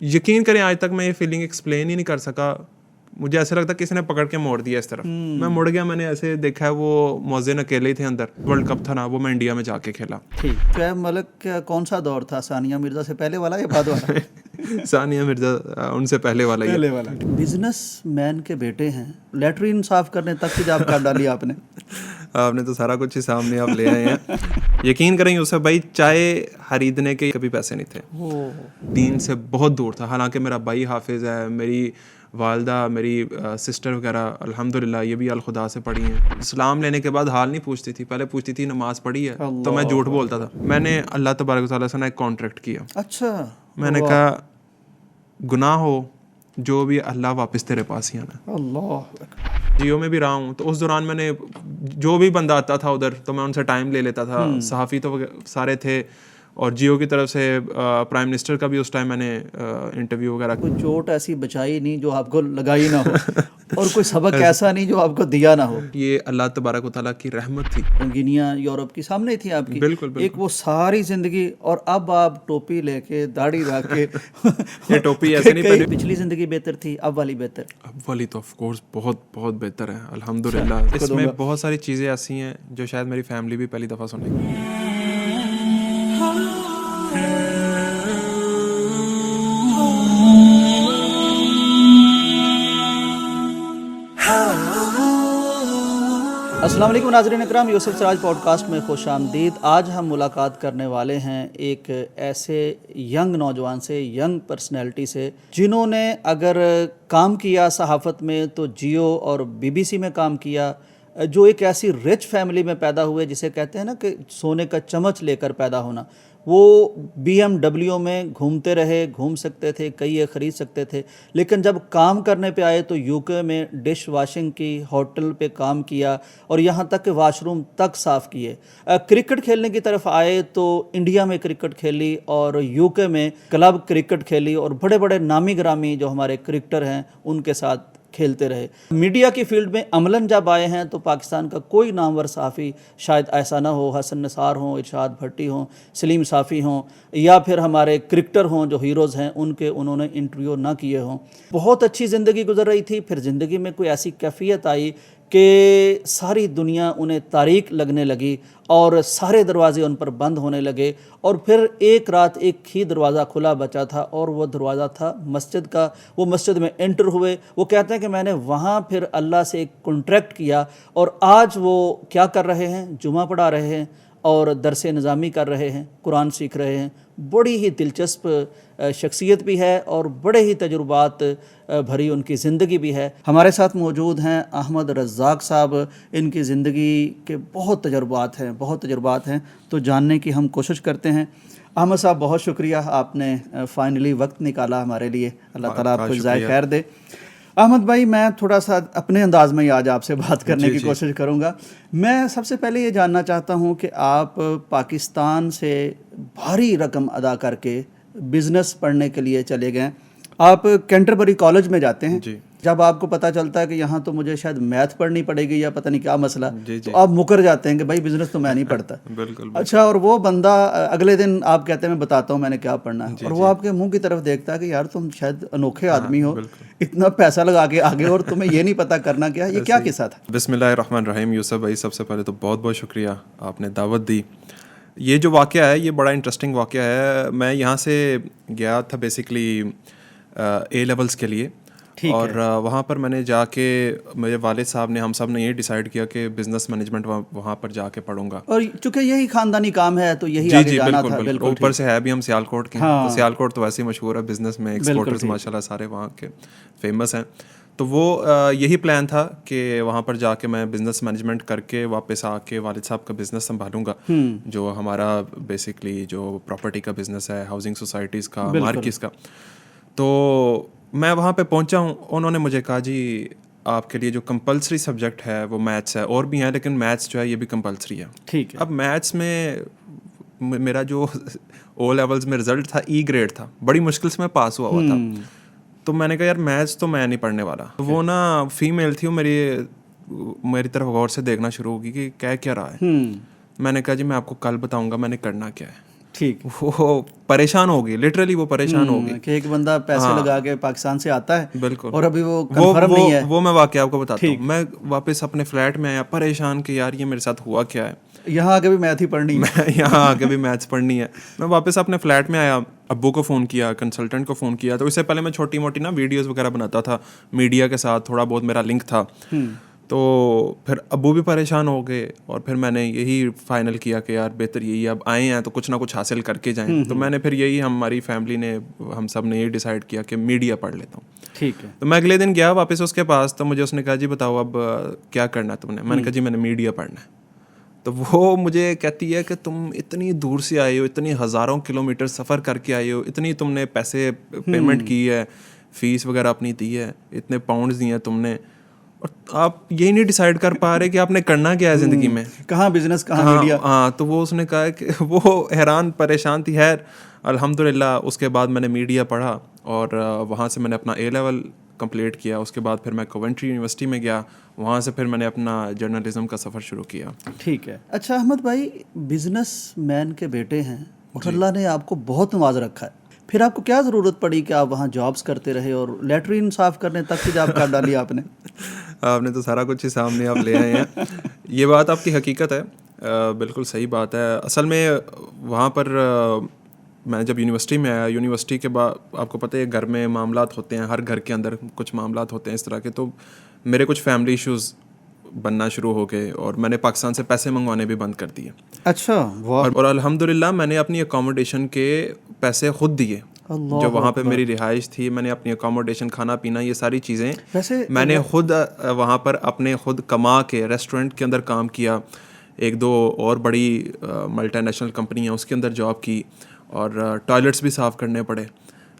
یقین کریں آج تک میں یہ فیلنگ ایکسپلین ہی نہیں کر سکا. مجھے ایسا لگتا ہے کسی نے پکڑ کے موڑ دیا اس طرف. میں مڑ گیا, میں نے ایسے دیکھا ہے وہ مؤذن اکیلے ہی تھے اندر. ورلڈ کپ تھا نا, وہ میں انڈیا میں جا کے کھیلا. ٹھیک. شعیب ملک کا کون سا دور تھا, ثانیہ مرزا سے پہلے والا یا بعد والا؟ ثانیہ مرزا ان سے پہلے والا ہی ہے. بزنس مین کے بیٹے ہیں, لیٹرین صاف کرنے تک کی جاب کر ڈالی آپ نے. آپ نے تو سارا کچھ ہی سامنے آپ لے آئے ہیں. یقین کریں یوسف بھائی, چائے خریدنے کے کبھی پیسے نہیں تھے. دین سے بہت دور تھا. حالانکہ میرا بھائی حافظ ہے, میری والدہ, میری سسٹر وغیرہ الحمدللہ یہ بھی الخدا سے پڑھی ہیں. اسلام لینے کے بعد حال نہیں پوچھتی تھی, پہلے پوچھتی تھی نماز پڑھی ہے, تو میں جھوٹ بولتا تھا. میں نے اللہ تبارک و تعالیٰ سے ایک کانٹریکٹ کیا. اچھا. میں نے کہا گناہ ہو جو بھی اللہ واپس تیرے پاس ہی آنا. اللہ. جیو میں بھی رہا ہوں, تو اس دوران میں نے جو بھی بندہ آتا تھا ادھر تو میں ان سے ٹائم لے لیتا تھا. صحافی تو سارے تھے, اور جیو کی طرف سے پرائم منسٹر کا بھی اس ٹائم میں نے انٹرویو وغیرہ. کوئی چوٹ ایسی بچائی نہیں جو آپ کو لگائی نہ ہو, اور کوئی سبق ایسا نہیں جو آپ کو دیا نہ ہو. یہ اللہ تبارک و تعالیٰ کی رحمت تھی. گنیا یورپ کی سامنے تھی آپ کی. بالکل ایک وہ ساری زندگی, اور اب آپ ٹوپی لے کے داڑھی رکھ کے. یہ ٹوپی ایسے نہیں پہنی. پچھلی زندگی بہتر تھی, اب والی بہتر؟ اب والی تو آف کورس بہت بہت بہتر ہے الحمدللہ. اس میں بہت ساری چیزیں ایسی ہیں جو شاید میری فیملی بھی پہلی دفعہ سنے گی. السلام علیکم ناظرین اکرام, یوسف سراج پوڈ کاسٹ میں خوش آمدید. آج ہم ملاقات کرنے والے ہیں ایک ایسے ینگ نوجوان سے, ینگ پرسنالٹی سے, جنہوں نے اگر کام کیا صحافت میں تو جیو اور بی بی سی میں کام کیا, جو ایک ایسی رچ فیملی میں پیدا ہوئے جسے کہتے ہیں نا کہ سونے کا چمچ لے کر پیدا ہونا. وہ بی ایم ڈبلیو میں گھومتے رہے, گھوم سکتے تھے, کئی خرید سکتے تھے, لیکن جب کام کرنے پہ آئے تو یو کے میں ڈش واشنگ کی ہوٹل پہ کام کیا, اور یہاں تک کہ واش روم تک صاف کیے. کرکٹ کھیلنے کی طرف آئے تو انڈیا میں کرکٹ کھیلی, اور یو کے میں کلب کرکٹ کھیلی, اور بڑے بڑے نامی گرامی جو ہمارے کرکٹر ہیں ان کے ساتھ کھیلتے رہے. میڈیا کی فیلڈ میں عملاً جب آئے ہیں تو پاکستان کا کوئی نامور صحافی شاید ایسا نہ ہو, حسن نثار ہوں, ارشاد بھٹی ہوں, سلیم صافی ہوں, یا پھر ہمارے کرکٹر ہوں جو ہیروز ہیں ان کے انہوں نے انٹرویو نہ کیے ہوں. بہت اچھی زندگی گزر رہی تھی. پھر زندگی میں کوئی ایسی کیفیت آئی کہ ساری دنیا انہیں تاریک لگنے لگی, اور سارے دروازے ان پر بند ہونے لگے, اور پھر ایک رات ایک ہی دروازہ کھلا بچا تھا, اور وہ دروازہ تھا مسجد کا. وہ مسجد میں انٹر ہوئے. وہ کہتے ہیں کہ میں نے وہاں پھر اللہ سے ایک کانٹریکٹ کیا, اور آج وہ کیا کر رہے ہیں, جمعہ پڑھا رہے ہیں, اور درس نظامی کر رہے ہیں, قرآن سیکھ رہے ہیں. بڑی ہی دلچسپ شخصیت بھی ہے, اور بڑے ہی تجربات بھری ان کی زندگی بھی ہے. ہمارے ساتھ موجود ہیں احمد رزاق صاحب. ان کی زندگی کے بہت تجربات ہیں, تو جاننے کی ہم کوشش کرتے ہیں. احمد صاحب بہت شکریہ, آپ نے فائنلی وقت نکالا ہمارے لیے. اللہ تعالیٰ آپ کو جزائے خیر دے. احمد بھائی, میں تھوڑا سا اپنے انداز میں آج آپ سے بات کرنے کی کوشش کروں گا. میں سب سے پہلے یہ جاننا چاہتا ہوں کہ آپ پاکستان سے بھاری رقم ادا کر کے بزنس پڑھنے کے لیے چلے گئے. آپ کینٹربری کالج میں جاتے ہیں. جب آپ کو پتہ چلتا ہے کہ یہاں تو مجھے شاید میتھ پڑھنی پڑے گی یا پتہ نہیں کیا مسئلہ, تو آپ مکر جاتے ہیں کہ بھائی بزنس تو میں نہیں پڑھتا. بالکل. اچھا, اور وہ بندہ اگلے دن آپ کہتے ہیں میں بتاتا ہوں میں نے کیا پڑھنا ہے, اور وہ آپ کے منہ کی طرف دیکھتا ہے کہ یار تم شاید انوکھے آدمی ہو, اتنا پیسہ لگا کے آگے اور تمہیں یہ نہیں پتہ کرنا کیا. یہ کیا قصہ تھا؟ بسم اللہ الرحمن الرحیم. یوسف بھائی, سب سے پہلے تو بہت بہت شکریہ, آپ نے دعوت دی. یہ جو واقعہ ہے یہ بڑا انٹرسٹنگ واقعہ ہے. میں یہاں سے گیا تھا بیسکلی اے لیولس کے لیے, اور وہاں پر میں نے جا کے میرے والد صاحب نے, ہم سب نے یہ ڈیسائیڈ کیا کہ بزنس مینجمنٹ وہاں پر جا کے پڑھوں گا, اور چونکہ یہی خاندانی کام ہے تو یہی آگے جانا تھا. بالکل. اوپر سے ہے بھی ہم سیالکوٹ کے, تو سیالکوٹ تو ویسے ہی مشہور ہے بزنس میں, ایکسپورٹرز ماشاء اللہ سارے وہاں کے فیمس ہیں. تو وہ یہی پلان تھا کہ وہاں پر جا کے میں بزنس مینجمنٹ کر کے واپس آ کے والد صاحب کا بزنس سنبھالوں گا, جو ہمارا بیسکلی جو پراپرٹی کا بزنس ہے, ہاؤسنگ سوسائٹیز کا, مارکیٹس کا. تو میں وہاں پہ پہنچا ہوں. انہوں نے مجھے کہا جی آپ کے لیے جو کمپلسری سبجیکٹ ہے وہ میتھس ہے, اور بھی ہیں لیکن میتھس جو ہے یہ بھی کمپلسری ہے. ٹھیک ہے. اب میتھس میں میرا جو او لیولز میں رزلٹ تھا ای گریڈ تھا, بڑی مشکل سے میں پاس ہوا تھا. تو میں نے کہا یار میتھس تو میں نہیں پڑھنے والا. وہ نا فیمیل تھی, وہ میری طرف غور سے دیکھنا شروع ہوگی کہ کیا رہا ہے. میں نے کہا جی میں آپ کو کل بتاؤں گا میں نے کرنا کیا ہے. ٹھیک, وہ پریشان ہو گئی, لٹرلی وہ پریشان ہو گئی کہ ایک بندہ پیسے لگا کے پاکستان سے آتا ہے بالکل, اور ابھی وہ کنفرم نہیں ہے. وہ میں واقعہ آپ کو بتاتا ہوں. میں واپس اپنے فلیٹ میں آیا پریشان کہ یار یہ میرے ساتھ ہوا کیا ہے, یہاں آ کے بھی میتھ ہی پڑھنی ہے, یہاں آ کے بھی میتھس پڑھنی ہے. میں واپس اپنے فلیٹ میں آیا, ابو کو فون کیا, کنسلٹنٹ کو فون کیا. تو اس سے پہلے میں چھوٹی موٹی نا ویڈیوز وغیرہ بناتا تھا میڈیا کے ساتھ, تھوڑا بہت میرا لنک تھا. تو پھر ابو بھی پریشان ہو گئے اور پھر میں نے یہی فائنل کیا کہ یار بہتر یہی, اب آئے ہیں تو کچھ نہ کچھ حاصل کر کے جائیں. تو میں نے پھر یہی, ہماری فیملی نے, ہم سب نے یہی ڈیسائیڈ کیا کہ میڈیا پڑھ لیتا ہوں. ٹھیک ہے. تو میں اگلے دن گیا واپس اس کے پاس, تو مجھے اس نے کہا جی بتاؤ اب کیا کرنا ہے تم نے. میں نے کہا جی میں نے میڈیا پڑھنا ہے. تو وہ مجھے کہتی ہے کہ تم اتنی دور سے آئے ہو, اتنی ہزاروں کلومیٹر سفر کر کے آئے ہو, اتنی تم نے پیسے پیمنٹ کی ہے, فیس وغیرہ اپنی دی ہے, اتنے پاؤنڈز دیے ہیں تم نے, اور آپ یہی نہیں ڈیسائیڈ کر پا رہے کہ آپ نے کرنا کیا ہے زندگی میں, کہاں بزنس کہاں میڈیا. ہاں, تو وہ اس نے کہا کہ وہ حیران پریشان تھی. خیر الحمدللہ اس کے بعد میں نے میڈیا پڑھا اور وہاں سے میں نے اپنا اے لیول کمپلیٹ کیا. اس کے بعد پھر میں کوونٹری یونیورسٹی میں گیا, وہاں سے پھر میں نے اپنا جرنلزم کا سفر شروع کیا. ٹھیک ہے. اچھا احمد بھائی, بزنس مین کے بیٹے ہیں اور اللہ نے آپ کو بہت نواز رکھا ہے, پھر آپ کو کیا ضرورت پڑی کہ آپ وہاں جابس کرتے رہے اور لیٹرین صاف کرنے تک کی جاب کر ڈالی آپ نے؟ آپ نے تو سارا کچھ ہی سامنے آپ لے آئے ہیں. یہ بات آپ کی حقیقت ہے, بالکل صحیح بات ہے. اصل میں وہاں پر میں جب یونیورسٹی میں آیا, یونیورسٹی کے بعد آپ کو پتہ ہے گھر میں معاملات ہوتے ہیں, ہر گھر کے اندر کچھ معاملات ہوتے ہیں اس طرح کے. تو میرے کچھ فیملی ایشوز بننا شروع ہو گئے اور میں نے پاکستان سے پیسے منگوانے بھی بند کر دیے. اچھا. اور الحمدللہ میں نے اپنی اکاموڈیشن کے پیسے خود دیے. جو وہاں پہ میری رہائش تھی, میں نے اپنی اکاموڈیشن, کھانا پینا, یہ ساری چیزیں میں نے خود وہاں پر اپنے خود کما کے ریسٹورنٹ کے اندر کام کیا. ایک دو اور بڑی ملٹی نیشنل کمپنی ہیں اس کے اندر جاب کی, اور ٹوائلٹس بھی صاف کرنے پڑے.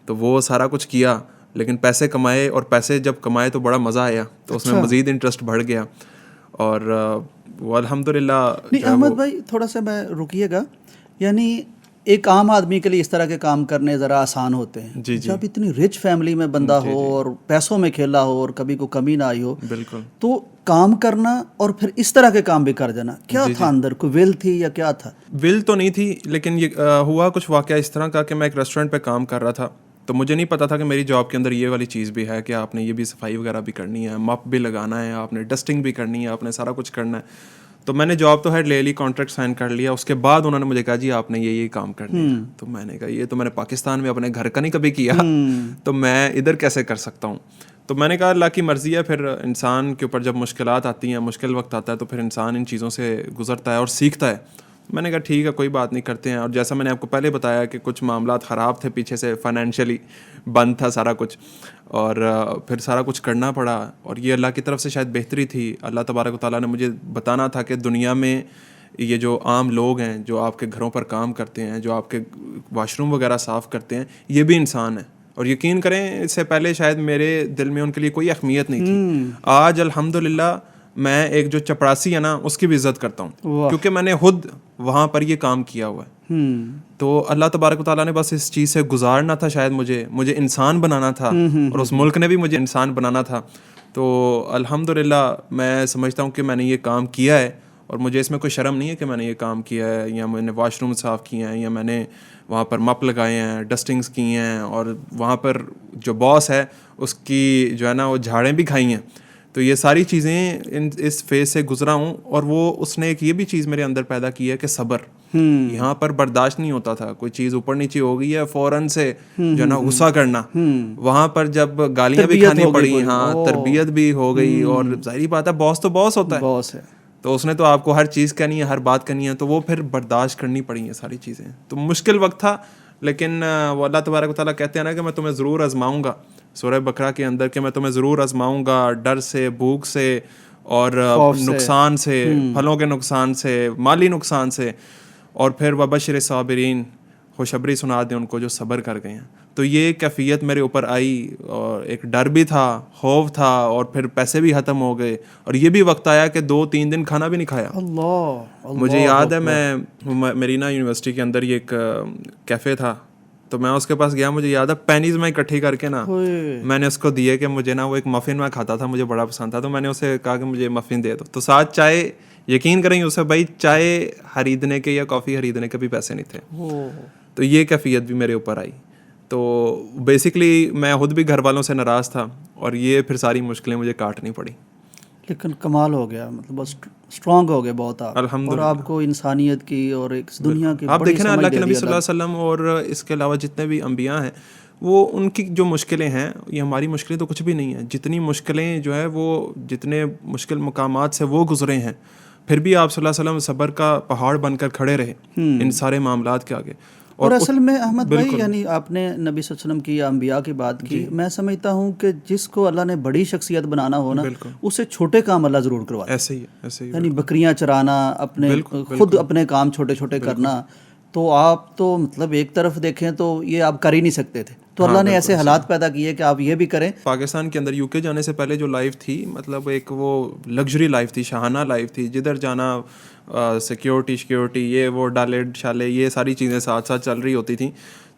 تو وہ سارا کچھ کیا, لیکن پیسے کمائے, اور پیسے جب کمائے تو بڑا مزہ آیا, تو اس میں مزید انٹرسٹ بڑھ گیا. اور وہ الحمدللہ. نہیں احمد بھائی تھوڑا سا میں رکیے گا, یعنی ایک عام آدمی کے لیے اس طرح کے کام کرنے ذرا آسان ہوتے ہیں. جب اتنی رچ فیملی میں بندہ ہو اور پیسوں میں کھیلا ہو اور کبھی کوئی کمی نہ آئی ہو, بالکل, تو کام کرنا اور پھر اس طرح کے کام بھی کر دینا, کیا تھا اندر, کوئی ول تھی یا کیا تھا؟ ول تو نہیں تھی, لیکن یہ ہوا کچھ واقعہ اس طرح کا کہ میں ایک ریسٹورنٹ پہ کام کر رہا تھا. تو مجھے نہیں پتا تھا کہ میری جاب کے اندر یہ والی چیز بھی ہے کہ آپ نے یہ بھی صفائی وغیرہ بھی کرنی ہے, مپ بھی لگانا ہے, آپ نے ڈسٹنگ بھی کرنی ہے, آپ نے سارا کچھ کرنا ہے. تو میں نے جاب تو ہے لے لی, کانٹریکٹ سائن کر لیا. اس کے بعد انہوں نے مجھے کہا جی آپ نے یہ کام کرنا ہے. تو میں نے کہا یہ تو میں نے پاکستان میں اپنے گھر کا نہیں کبھی کیا, تو میں ادھر کیسے کر سکتا ہوں. تو میں نے کہا اللہ کی مرضی ہے. پھر انسان کے اوپر جب مشکلات آتی ہیں, مشکل وقت آتا ہے, تو پھر انسان ان چیزوں سے گزرتا ہے اور سیکھتا ہے. میں نے کہا ٹھیک ہے کوئی بات نہیں, کرتے ہیں. اور جیسا میں نے آپ کو پہلے بتایا کہ کچھ معاملات خراب تھے پیچھے سے, فائنینشلی بند تھا سارا کچھ, اور پھر سارا کچھ کرنا پڑا. اور یہ اللہ کی طرف سے شاید بہتری تھی. اللہ تبارک و تعالیٰ نے مجھے بتانا تھا کہ دنیا میں یہ جو عام لوگ ہیں جو آپ کے گھروں پر کام کرتے ہیں, جو آپ کے واش روم وغیرہ صاف کرتے ہیں, یہ بھی انسان ہیں. اور یقین کریں اس سے پہلے شاید میرے دل میں ان کے لیے کوئی اہمیت نہیں تھی. آج الحمدللہ میں ایک جو چپڑاسی ہے نا اس کی بھی عزت کرتا ہوں, کیونکہ میں نے خود وہاں پر یہ کام کیا ہوا ہے. تو اللہ تبارک و تعالیٰ نے بس اس چیز سے گزارنا تھا, شاید مجھے انسان بنانا تھا, اور اس ملک نے بھی مجھے انسان بنانا تھا. تو الحمدللہ میں سمجھتا ہوں کہ میں نے یہ کام کیا ہے, اور مجھے اس میں کوئی شرم نہیں ہے کہ میں نے یہ کام کیا ہے, یا میں نے واش روم صاف کیے ہیں, یا میں نے وہاں پر مپ لگائے ہیں, ڈسٹنگز کی ہیں, اور وہاں پر جو باس ہے اس کی جو ہے نا وہ جھاڑیں بھی کھائی ہیں. تو یہ ساری چیزیں اس فیز سے گزرا ہوں. اور وہ اس نے ایک یہ بھی چیز میرے اندر پیدا کی ہے کہ صبر. یہاں پر برداشت نہیں ہوتا تھا, کوئی چیز اوپر نیچے ہو گئی ہے فوراً سے جو ہے نا غصہ کرنا. وہاں پر جب گالیاں بھی کھانی پڑی, ہاں تربیت بھی ہو گئی, اور ظاہری بات ہے باس تو باس ہوتا ہے, تو اس نے تو آپ کو ہر چیز کرنی ہے, ہر بات کرنی ہے, تو وہ پھر برداشت کرنی پڑی ہیں ساری چیزیں. تو مشکل وقت تھا, لیکن وہ اللہ تبارک و تعالیٰ کہتے ہیں نا کہ میں تمہیں ضرور آزماؤں گا, سورہ بقرہ کے اندر, کہ میں تمہیں ضرور آزماؤں گا ڈر سے, بھوک سے, اور نقصان سے, پھلوں کے نقصان سے, مالی نقصان سے. اور پھر وبشر صابرین, خوشخبری سنا دیں ان کو جو صبر کر گئے ہیں. تو یہ کیفیت میرے اوپر آئی, اور ایک ڈر بھی تھا, خوف تھا, اور پھر پیسے بھی ختم ہو گئے, اور یہ بھی وقت آیا کہ 2-3 دن کھانا بھی نہیں کھایا. مجھے یاد ہے میری نا یونیورسٹی کے اندر یہ ایک کیفے تھا, تو میں اس کے پاس گیا, مجھے یاد ہے پینیز میں اکٹھی کر کے نا میں نے اس کو دیے کہ مجھے نا وہ ایک مفن میں کھاتا تھا, مجھے بڑا پسند تھا, تو میں نے اسے کہا کہ مجھے مفن دے دو. تو ساتھ چائے, یقین کریں گے اسے بھائی چائے خریدنے کے یا کافی خریدنے کے بھی پیسے نہیں تھے. تو یہ کیفیت بھی میرے اوپر آئی. تو بیسکلی میں خود بھی گھر والوں سے ناراض تھا اور یہ پھر ساری مشکلیں مجھے کاٹنی پڑی. لیکن کمال ہو گیا, مطلب اسٹرانگ ہو گئے بہت آپ, اور آپ کو انسانیت کی اور ایک دنیا کی آپ دیکھیں نا اللہ کے نبی صلی اللہ علیہ وسلم اور اس کے علاوہ جتنے بھی انبیاء ہیں, وہ ان کی جو مشکلیں ہیں, یہ ہماری مشکلیں تو کچھ بھی نہیں ہیں. جتنی مشکلیں جو ہے وہ جتنے مشکل مقامات سے وہ گزرے ہیں, پھر بھی آپ صلی اللہ علیہ وسلم صبر کا پہاڑ بن کر کھڑے رہے ان سارے معاملات کے آگے. اور اصل میں احمد بھائی, یعنی آپ نے نبی صلی اللہ علیہ وسلم کی یا انبیاء کی بات کی, میں سمجھتا ہوں کہ جس کو اللہ نے بڑی شخصیت بنانا ہو نا, اسے چھوٹے کام اللہ ضرور کرواتا ہے. ایسے ہی یعنی بکریاں چرانا, اپنے خود اپنے کام چھوٹے چھوٹے کرنا, تو آپ تو مطلب ایک طرف دیکھیں تو یہ آپ کر ہی نہیں سکتے تھے, تو اللہ نے ایسے حالات پیدا کیے کہ آپ یہ بھی کریں. پاکستان کے اندر یو کے جانے سے پہلے جو لائف تھی, مطلب ایک وہ لگژری لائف تھی, شاہانہ لائف تھی, جدھر جانا سیکیورٹی یہ وہ ڈالے شالے یہ ساری چیزیں ساتھ ساتھ چل رہی ہوتی تھیں.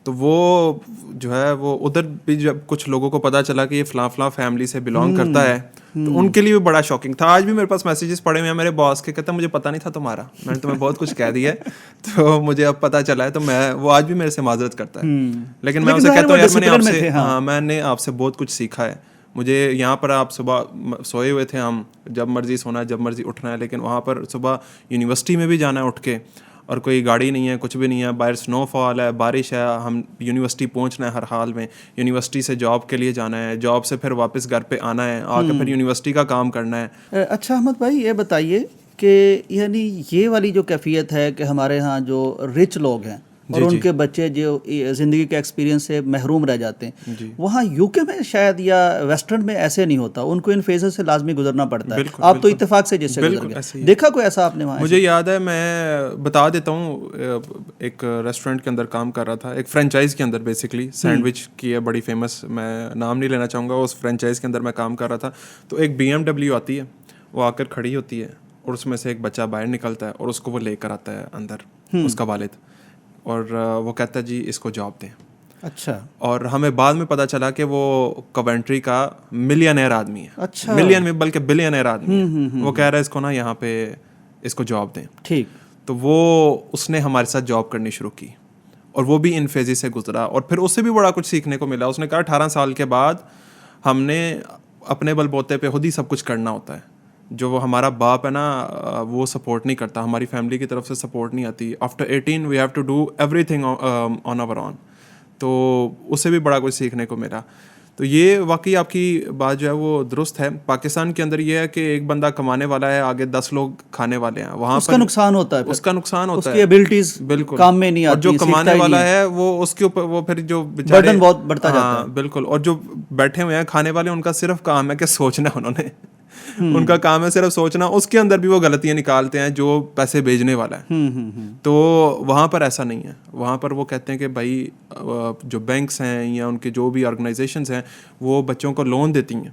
تو وہ جو ہے وہ ادھر بھی جب کچھ لوگوں کو پتہ چلا کہ یہ فلاں فلاں فیملی سے بلانگ کرتا ہے, تو ان کے لیے بھی بڑا شاکنگ تھا. آج بھی میرے پاس میسیجز پڑے ہوئے ہیں میرے باس کے, کہتا ہے مجھے پتہ نہیں تھا تمہارا, میں نے تمہیں بہت کچھ کہہ دیا ہے تو مجھے اب پتہ چلا ہے. تو میں وہ آج بھی میرے سے معذرت کرتا ہے, لیکن میں اسے کہتا ہوں یار میں نے آپ سے بہت کچھ سیکھا ہے. مجھے یہاں پر آپ صبح سوئے ہوئے تھے, ہم جب مرضی سونا ہے جب مرضی اٹھنا ہے, لیکن وہاں پر صبح یونیورسٹی میں بھی جانا ہے اٹھ کے, اور کوئی گاڑی نہیں ہے, کچھ بھی نہیں ہے, باہر سنو فال ہے, بارش ہے, ہم یونیورسٹی پہنچنا ہے ہر حال میں, یونیورسٹی سے جاب کے لیے جانا ہے, جاب سے پھر واپس گھر پہ آنا ہے, آ کے پھر یونیورسٹی کا کام کرنا ہے. اچھا احمد بھائی, یہ بتائیے کہ یعنی یہ والی جو کیفیت ہے کہ ہمارے ہاں جو رچ لوگ ہیں اور ان کے بچے جو زندگی کے ایکسپیرینس سے محروم رہ جاتے ہیں, وہاں یو کے میں شاید یا ویسٹرن میں ایسے نہیں ہوتا, ان کو ان فیزز سے لازمی گزرنا پڑتا ہے. آپ تو اتفاق سے جس سے گزر گئے, دیکھا کوئی ایسا آپ نے وہاں؟ مجھے یاد ہے, میں بتا دیتا ہوں, ایک ریسٹورینٹ کے اندر کام کر رہا تھا, ایک فرینچائز کے اندر, بیسکلی سینڈوچ کی ہے بڑی فیمس, میں نام نہیں لینا چاہوں گا, اس فرینچائز کے اندر میں کام کر رہا تھا. تو ایک BMW آتی ہے, وہ آ کر کھڑی ہوتی ہے, اور اس میں سے ایک بچہ باہر نکلتا ہے اور اس کو وہ لے کر آتا ہے اندر, اس کا والد, اور وہ کہتا ہے جی اس کو جاب دیں. اچھا. اور ہمیں بعد میں پتہ چلا کہ وہ کوونٹری کا ملینئر آدمی ہے. اچھا. ملین میں بلکہ بلینئر آدمی ہے. وہ کہہ رہا ہے اس کو نا یہاں پہ اس کو جاب دیں. ٹھیک. تو وہ اس نے ہمارے ساتھ جاب کرنی شروع کی, اور وہ بھی ان فیزز سے گزرا, اور پھر اس سے بھی بڑا کچھ سیکھنے کو ملا. اس نے کہا 18 سال کے بعد ہم نے اپنے بل بوتے پہ خود ہی سب کچھ کرنا ہوتا ہے. جو وہ ہمارا باپ ہے نا, وہ سپورٹ نہیں کرتا, ہماری فیملی کی طرف سے سپورٹ نہیں آتی. After 18 we have to do everything on our own. تو اس سے بھی بڑا کچھ سیکھنے کو ملا. تو یہ واقعی آپ کی بات جو ہے وہ درست ہے. پاکستان کے اندر یہ ہے کہ ایک بندہ کمانے والا ہے, آگے 10 لوگ کھانے والے ہیں, وہاں اس کا نقصان ہوتا ہے, اس کا نقصان ہوتا ہے, اس کی ایبلٹیز بالکل کام میں نہیں آتی. اور جو کمانے والا ہے وہ اس کے اوپر وہ پھر جو برڈن بہت بڑھتا جاتا ہے. بالکل. اور جو بیٹھے ہوئے ہیں کھانے والے, ان کا صرف کام ہے کہ سوچنا, انہوں نے ان کا کام ہے صرف سوچنا. اس کے اندر بھی وہ غلطیاں نکالتے ہیں جو پیسے بھیجنے والا ہے. تو وہاں پر ایسا نہیں ہے. وہاں پر وہ کہتے ہیں کہ بھائی جو بینکس ہیں یا ان کے جو بھی آرگنائزیشنز ہیں, وہ بچوں کو لون دیتی ہیں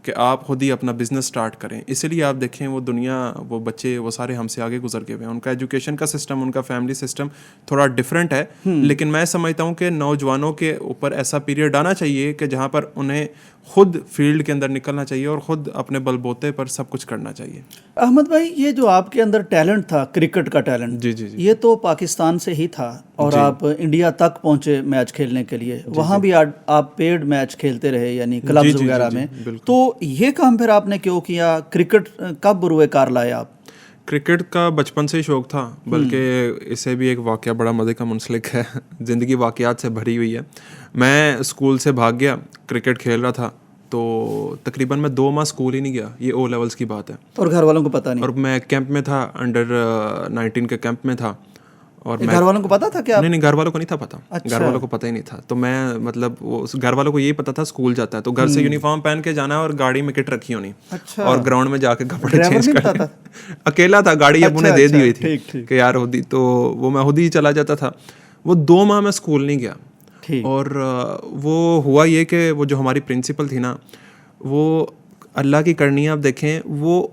کہ آپ خود ہی اپنا بزنس سٹارٹ کریں. اسی لیے آپ دیکھیں وہ دنیا, وہ بچے, وہ سارے ہم سے آگے گزر گئے ہوئے ہیں. ان کا ایجوکیشن کا سسٹم, ان کا فیملی سسٹم تھوڑا ڈفرینٹ ہے, لیکن میں سمجھتا ہوں کہ نوجوانوں کے اوپر ایسا پیریڈ آنا چاہیے کہ جہاں پر انہیں خود فیلڈ کے اندر نکلنا چاہیے اور خود اپنے بل بوتے پر سب کچھ کرنا چاہیے. احمد بھائی, یہ جو آپ کے اندر ٹیلنٹ تھا, کرکٹ کا ٹیلنٹ, جی جی جی, یہ تو پاکستان سے ہی تھا, اور آپ انڈیا تک پہنچے میچ کھیلنے کے لیے. وہاں بھی آپ پیڈ میچ کھیلتے رہے, یعنی کلبز وغیرہ میں. تو یہ کام پھر آپ نے کیوں کیا؟ کرکٹ کب بروئے کار لائے آپ؟ کرکٹ کا بچپن سے ہی شوق تھا, بلکہ اسے بھی ایک واقعہ بڑا مزے کا منسلک ہے. زندگی واقعات سے بھری ہوئی ہے. میں اسکول سے بھاگ گیا, کرکٹ کھیل رہا تھا, تو تقریباً میں 2 ماہ اسکول ہی نہیں گیا. یہ او لیولس کی بات ہے, اور گھر والوں کو پتہ نہیں. اور میں کیمپ میں تھا, انڈر 19 کے کیمپ میں تھا. اور گھر والوں کو پتا تھا کہ نہیں, گھر والوں کو نہیں تھا پتا. گھر والوں کو پتہ ہی نہیں تھا. تو میں مطلب گھر والوں کو یہی پتا تھا اسکول جاتا ہے, تو گھر سے یونیفارم پہن کے جانا ہے اور گاڑی میں کٹ رکھی ہونی, اور گراؤنڈ میں جا کے کپڑے چینج کرنا. اکیلا تھا, گاڑی ابو نے دے دی ہوئی تھی کہ یار خود ہی, تو وہ میں خود ہی چلا جاتا تھا. وہ 2 ماہ میں اسکول نہیں گیا. اور وہ ہوا یہ کہ وہ جو ہماری پرنسپل تھی نا, وہ اللہ کی کرنی آپ دیکھیں, وہ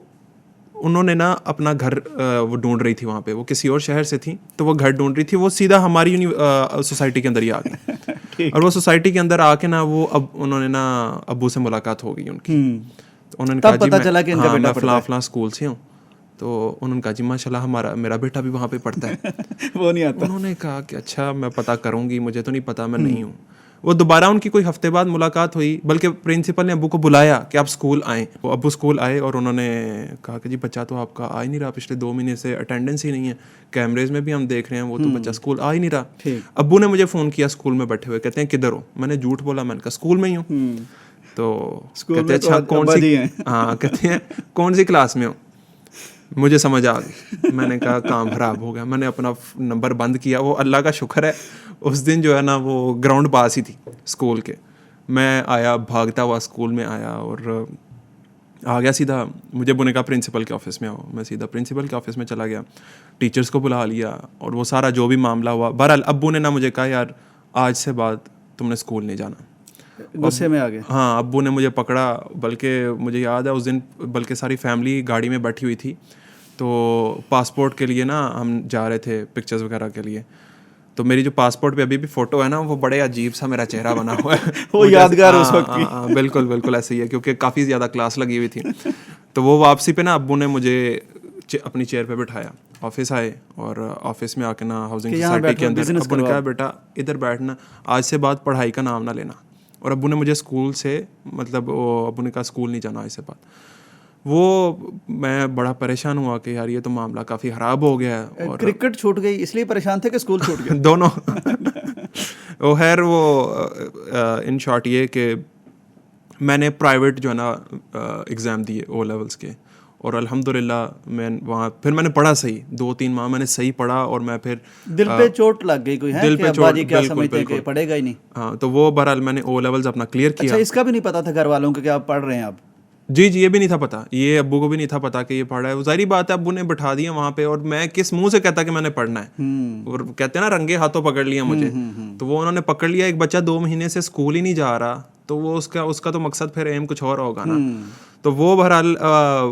انہوں نے نا اپنا گھر وہ ڈھونڈ رہی تھی وہاں پہ, وہ کسی اور شہر سے تھیں تو وہ گھر ڈھونڈ رہی تھی, وہ سیدھا ہماری سوسائٹی کے اندر ہی آ گئی. اور وہ سوسائٹی کے اندر آ کے نا وہ انہوں نے نا ابو سے ملاقات ہو گئی ان کی, تو انہوں نے کہا جی میں فلاں فلاں اسکول سے ہوں, تو انہوں نے کہا جی ماشاء اللہ میرا بیٹا بھی وہاں پہ پڑھتا ہے. وہ نہیں آتا. انہوں نے کہا کہ اچھا میں پتہ کروں گی, مجھے تو نہیں پتا, میں نہیں ہوں. وہ دوبارہ ان کی کوئی ہفتے بعد ملاقات ہوئی, بلکہ پرنسپل نے ابو کو بلایا کہ آپ اسکول آئیں. وہ ابو اسکول آئے اور انہوں نے کہا کہ جی بچہ تو آپ کا آ ہی نہیں رہا, پچھلے 2 مہینے سے اٹینڈنس ہی نہیں ہے, کیمریز میں بھی ہم دیکھ رہے ہیں وہ تو بچہ اسکول آ ہی نہیں رہا. ابو نے مجھے فون کیا اسکول میں بیٹھے ہوئے, کہتے ہیں کدھر ہو؟ میں نے جھوٹ بولا, میں نے کہا اسکول میں ہی ہوں. تو کہتے ہیں اچھا کون سی, ہاں کہتے ہیں کون سی کلاس میں ہو؟ مجھے سمجھ آ گئی. میں نے کہا کام خراب ہو گیا, میں نے اپنا نمبر بند کیا. وہ اللہ کا شکر ہے اس دن جو ہے نا وہ گراؤنڈ پاس ہی تھی اسکول کے. میں آیا بھاگتا ہوا اسکول میں آیا اور آ گیا سیدھا, مجھے ابو نے کہا پرنسپل کے آفس میں آؤ. میں سیدھا پرنسپل کے آفس میں چلا گیا, ٹیچرس کو بلا لیا اور وہ سارا جو بھی معاملہ ہوا. بہرحال ابو نے نا مجھے کہا یار آج سے بعد تم نے اسکول نہیں جانا. غصے میں آ گئے. ہاں ابو نے مجھے پکڑا, بلکہ مجھے یاد ہے اس دن بلکہ ساری فیملی گاڑی میں بیٹھی ہوئی تھی, تو پاسپورٹ کے لیے نا ہم جا رہے تھے پکچرز وغیرہ کے لیے. تو میری جو پاسپورٹ پہ ابھی بھی فوٹو ہے نا وہ بڑے عجیب سا میرا چہرہ بنا ہوا ہے. وہ یادگار اس وقت کی. بالکل بالکل ایسے ہی ہے, کیونکہ کافی زیادہ کلاس لگی ہوئی تھی. تو وہ واپسی پہ نا ابو نے مجھے اپنی چیئر پہ بٹھایا, آفس آئے اور آفس میں آ کے نا ہاؤسنگ سوسائٹی کے اندر ابو نے کہا بیٹا ادھر بیٹھنا, آج سے بعد پڑھائی کا نام نہ لینا. اور ابو نے مجھے اسکول سے مطلب ابو نے کہا اسکول نہیں جانا آج سے بعد. وہ میں بڑا پریشان ہوا کہ یار یہ تو معاملہ کافی خراب ہو گیا ہے. اور کرکٹ چھوٹ گئی اس لیے پریشان تھے کہ اسکول چھوٹ گیا؟ دونوں. وہ خیر وہ ان شارٹ یہ کہ میں نے پرائیویٹ جو ہے نا ایگزام دیے او لیولس کے, اور الحمد للہ میں وہاں پھر میں نے پڑھا صحیح 2-3 ماہ میں نے صحیح پڑھا. اور میں پھر دل پہ چوٹ لگ گئی کوئی ہے, دل پہ چوٹ, کیا سمجھتے ہیں کہ پڑھے گا ہی نہیں. ہاں تو وہ بہرحال میں نے او لیولز اپنا کلیئر کیا. اچھا اس کا بھی نہیں پتا تھا گھر والوں کو کہ آپ پڑھ رہے ہیں اب؟ جی یہ بھی نہیں تھا پتا, یہ ابو کو بھی نہیں تھا پتا کہ یہ پڑھ رہا ہے. ظاہری بات ہے ابو نے بٹھا دیا وہاں پہ, اور میں کس منہ سے کہتا کہ میں نے پڑھنا ہے, اور کہتے ہیں نا رنگے ہاتھوں پکڑ لیا مجھے. تو وہ انہوں نے پکڑ لیا, ایک بچہ 2 مہینے سے اسکول ہی نہیں جا رہا, تو وہ اس کا تو مقصد پھر ایم کچھ اور ہوگا نا. تو وہ بہرحال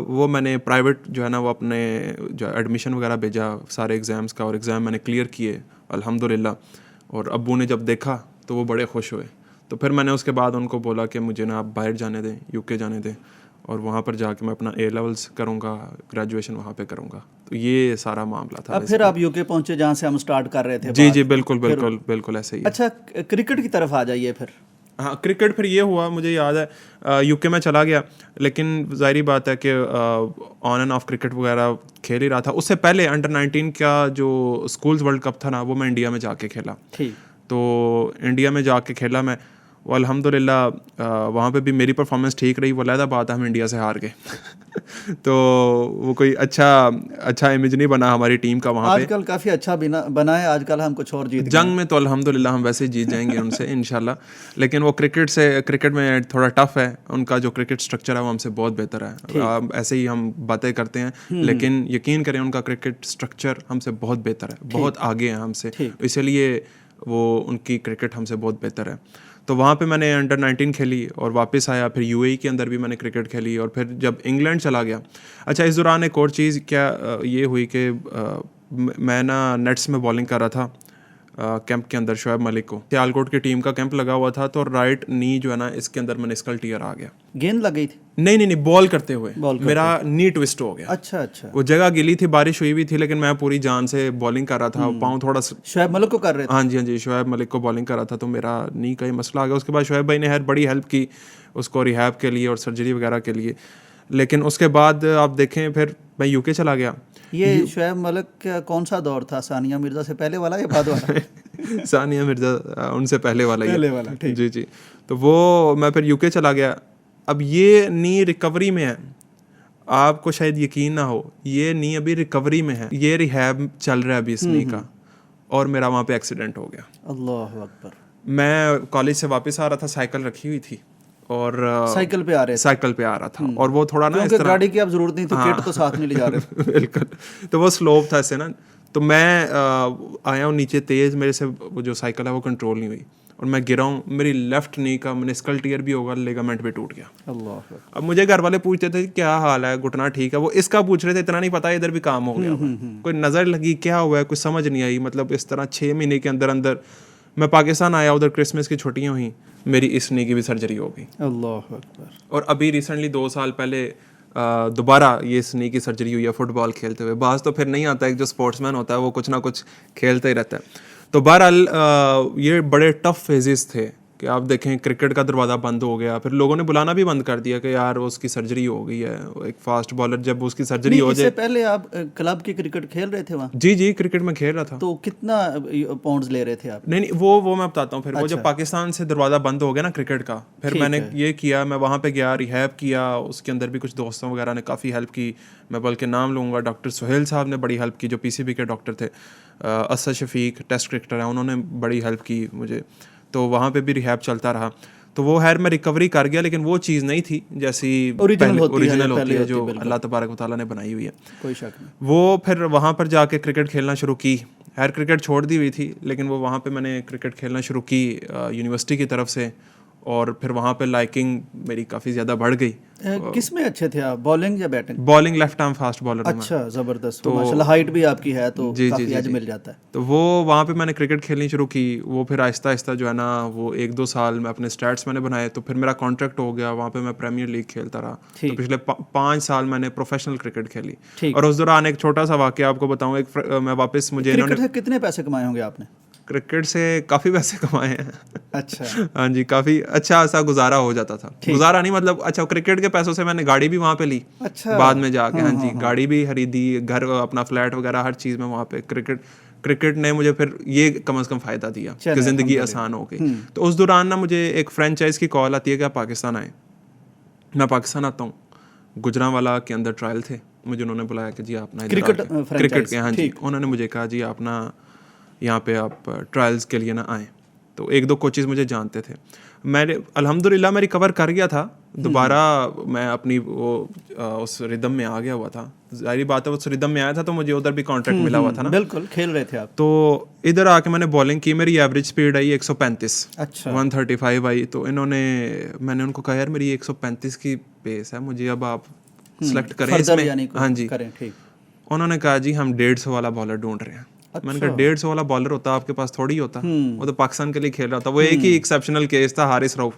وہ میں نے پرائیویٹ جو ہے نا وہ اپنے جو ایڈمیشن وغیرہ بھیجا سارے ایگزامس کا, اور ایگزام میں نے کلیئر کیے الحمد للہ. اور ابو نے جب دیکھا تو وہ بڑے خوش ہوئے. تو پھر میں نے اس کے بعد ان کو بولا کہ مجھے نا آپ باہر جانے دیں, UK جانے دیں, اور وہاں پر جا کے میں اپنا اے لیولس کروں گا, گریجویشن وہاں پہ کروں گا. تو یہ سارا معاملہ تھا. اب پھر آپ UK پہنچے جہاں سے ہم سٹارٹ کر رہے تھے. جی بالکل ایسے ہی. اچھا کرکٹ کی طرف آ جائیے پھر. ہاں کرکٹ پھر یہ ہوا, مجھے یاد ہے UK میں چلا گیا, لیکن ظاہری بات ہے کہ آن اینڈ آف کرکٹ وغیرہ کھیل ہی رہا تھا. اس سے پہلے انڈر-19 کا جو اسکولز ورلڈ کپ تھا نا وہ میں انڈیا میں جا کے کھیلا. تو انڈیا میں جا کے کھیلا میں, وہ الحمد للہ وہاں پہ بھی میری پرفارمنس ٹھیک رہی. وہ علیحدہ بات ہے ہم انڈیا سے ہار گئے تو وہ کوئی اچھا امیج نہیں بنا ہماری ٹیم کا وہاں پہ. آج کل کافی اچھا بنا ہے, آج کل ہم کچھ اور جیت جنگ میں تو الحمد للہ ہم ویسے جیت جائیں گے ان سے انشاءاللہ. لیکن وہ کرکٹ میں تھوڑا ٹف ہے, ان کا جو کرکٹ اسٹرکچر ہے وہ ہم سے بہت بہتر ہے. ایسے ہی ہم باتیں کرتے ہیں, لیکن یقین کریں ان کا کرکٹ اسٹرکچر ہم سے بہت بہتر ہے, بہت آگے ہیں ہم سے, اسی لیے وہ ان کی کرکٹ ہم سے بہت بہتر ہے. تو وہاں پہ میں نے انڈر-19 کھیلی اور واپس آیا. پھر UAE کے اندر بھی میں نے کرکٹ کھیلی, اور پھر جب انگلینڈ چلا گیا. اچھا اس دوران ایک اور چیز کیا یہ ہوئی کہ میں نا نیٹس میں بالنگ کر رہا تھا کیمپ کے اندر شعیب ملک کو. سیالکوٹ کی ٹیم کا کیمپ لگا ہوا تھا, تو رائٹ نی جو ہے نا اس کے اندر منسکل ٹیئر آ گیا. گیند لگ گئی تھی؟ نہیں بال کرتے ہوئے میرا نی ٹوسٹ ہو گیا. اچھا وہ جگہ گیلی تھی, بارش ہوئی ہوئی تھی, لیکن میں پوری جان سے بالنگ کر رہا تھا. پاؤں تھوڑا شعیب ملک کو کر رہے تھے؟ ہاں جی شعیب ملک کو بالنگ کر رہا تھا, تو میرا نی کا ہی مسئلہ آ گیا. اس کے بعد شعیب بھائی نے بڑی ہیلپ کی اس کو ریہیب کے لیے اور سرجری وغیرہ کے لیے. لیکن اس کے بعد آپ دیکھیں پھر میں UK چلا گیا. یہ شعیب ملک کا کون سا دور تھا, ثانیہ مرزا سے پہلے والا یا بعد والا؟ ثانیہ مرزا ان سے پہلے والا ہی. جی تو وہ میں پھر UK چلا گیا. اب یہ نی ریکوری میں ہے, آپ کو شاید یقین نہ ہو, یہ نی ابھی ریکوری میں ہے, یہ ریہیب چل رہا ہے ابھی اس نی کا, اور میرا وہاں پہ ایکسیڈنٹ ہو گیا. اللہ اکبر. میں کالج سے واپس آ رہا تھا, سائیکل رکھی ہوئی تھی, اور سائیکل پہ آ رہا تھا, اور وہ تھوڑا نا کیونکہ گاڑی کی اب ضرورت نہیں تھی, کٹ تو ساتھ میں لے جا رہے تھے. بالکل. تو وہ سلوپ تھا ایسے نا, تو میں آیا ہوں نیچے تیز, میرے سے وہ جو سائیکل ہے وہ کنٹرول نہیں ہوئی, اور میں گرا ہوں, میری لیفٹ نی کا منسکل ٹیئر بھی ہوگا, لیگامنٹ بھی ٹوٹ گیا. اللہ. اب مجھے گھر والے پوچھتے تھے کیا حال ہے, گھٹنا ٹھیک ہے, وہ اس کا پوچھ رہے تھے, اتنا نہیں پتا ادھر بھی کام ہو گیا. کوئی نظر لگی کیا ہوا ہے, کچھ سمجھ نہیں آئی. مطلب اس طرح 6 مہینے کے اندر اندر میں پاکستان آیا, ادھر کرسمس کی چھٹیاں ہوئیں, میری اس نی کی بھی سرجری ہو گئی. اللہ اکبر. اور ابھی ریسنٹلی 2 سال پہلے دوبارہ یہ اس نی کی سرجری ہوئی ہے فٹ بال کھیلتے ہوئے. بعض تو پھر نہیں آتا, ایک جو اسپورٹس مین ہوتا ہے وہ کچھ نہ کچھ کھیلتا ہی رہتا ہے. تو بہرحال یہ بڑے ٹف فیزز تھے کہ آپ دیکھیں کرکٹ کا دروازہ بند ہو گیا, پھر لوگوں نے بلانا بھی بند کر دیا کہ یار اس کی سرجری ہو گئی ہے. ایک فاسٹ بالر جب اس کی سرجری ہو جائے. اس سے پہلے آپ کلب کی کرکٹ کھیل رہے تھے وہاں؟ جی کرکٹ میں کھیل رہا تھا. تو کتنا پاؤنڈز لے رہے تھے آپ؟ نہیں وہ میں بتاتا ہوں. پھر وہ جب پاکستان سے دروازہ بند ہو گیا نا کرکٹ کا, پھر میں نے یہ کیا, میں وہاں پہ گیا, ریہیب کیا. اس کے اندر بھی کچھ دوستوں وغیرہ نے کافی ہیلپ کی. میں بلکہ نام لوں گا, ڈاکٹر سہیل صاحب نے بڑی ہیلپ کی, جو PCB کے ڈاکٹر تھے. اسد شفیق ٹیسٹ کرکٹر ہیں, انہوں نے بڑی ہیلپ کی مجھے. تو وہاں پہ بھی ریہیب چلتا رہا. تو وہ خیر میں ریکوری کر گیا, لیکن وہ چیز نہیں تھی جیسی اوریجنل ہوتی ہے جو اللہ تبارک و تعالیٰ نے بنائی ہوئی ہے. کوئی شک نہیں. وہ پھر وہاں پر جا کے کرکٹ کھیلنا شروع کی. خیر کرکٹ چھوڑ دی ہوئی تھی, لیکن وہ وہاں پہ میں نے کرکٹ کھیلنا شروع کی یونیورسٹی کی طرف سے. اور پھر وہاں پہ لائکنگ میری کافی زیادہ بڑھ گئی. کس میں اچھے تھے آپ, بالنگ یا batting? Bowling, left arm fast bowler. اچھا, زبردست. تو ماشاءاللہ ہائٹ بھی آپ کی ہے تو کافی ایج مل جاتا ہے. تو وہ وہاں پہ میں نے کرکٹ کھیلنی شروع کی. وہ پھر آہستہ آہستہ جو ہے نا وہ 1-2 سال میں اپنے اسٹیٹس میں نے بنائے. تو پھر میرا کانٹریکٹ ہو گیا, وہاں پہ میں پریمیئر لیگ کھیلتا رہا. تو پچھلے 5 سال میں نے پروفیشنل کرکٹ کھیلی. اور اس دوران ایک چھوٹا سا واقعہ آپ کو بتاؤں. میں واپس مجھے کرکٹ سے کتنے پیسے کمائے ہوں گے آپ نے؟ کرکٹ سے کافی پیسے کمائے ہیں. اچھا. ہاں جی, کافی اچھا ایسا گزارا ہو جاتا تھا. گزارا نہیں مطلب اچھا, کرکٹ کے پیسوں سے میں نے گاڑی بھی وہاں پہ لی بعد میں جا کے. ہاں جی, گاڑی بھی خریدی, گھر اپنا فلیٹ وغیرہ ہر چیز میں وہاں پہ. کرکٹ نے مجھے پھر یہ کم از کم فائدہ دیا کہ زندگی آسان ہو گئی. تو اس دوران نا مجھے ایک فرینچائز کی کال آتی ہے کہ آپ پاکستان آئیں. میں پاکستان آتا ہوں. گجرانوالا کے اندر ٹرائل تھے, مجھے انہوں نے بلایا کہ جی آپ نا کرکٹ کے. ہاں جی, انہوں نے مجھے کہا جی آپ نا یہاں پہ آپ ٹرائلز کے لیے نہ آئیں. تو 1-2 کوچز مجھے جانتے تھے. میں الحمدللہ میں ریکور کر گیا تھا. دوبارہ میں اپنی وہ اس ردم میں آ گیا ہوا تھا. ظاہری بات ہے اس ردم میں آیا تھا تو مجھے ادھر بھی کانٹریکٹ ملا ہوا تھا نا. بالکل کھیل رہے تھے آپ. تو ادھر آ کے میں نے بالنگ کی, میری ایوریج اسپیڈ آئی 135. اچھا. 135 آئی. تو میں نے ان کو کہا یار میری 135 کی پیس ہے, مجھے اب آپ سلیکٹ کریں اس میں. ہاں جی. انہوں نے کہا جی ہم 150 والا بالر ڈھونڈ رہے ہیں. میں نے کہا 150 والا بالر ہوتا آپ کے پاس تھوڑی ہوتا, وہ تو پاکستان کے لیے کھیل رہا تھا. وہ ایک ہی ایکسیپشنل کیس تھا, حارث رؤف.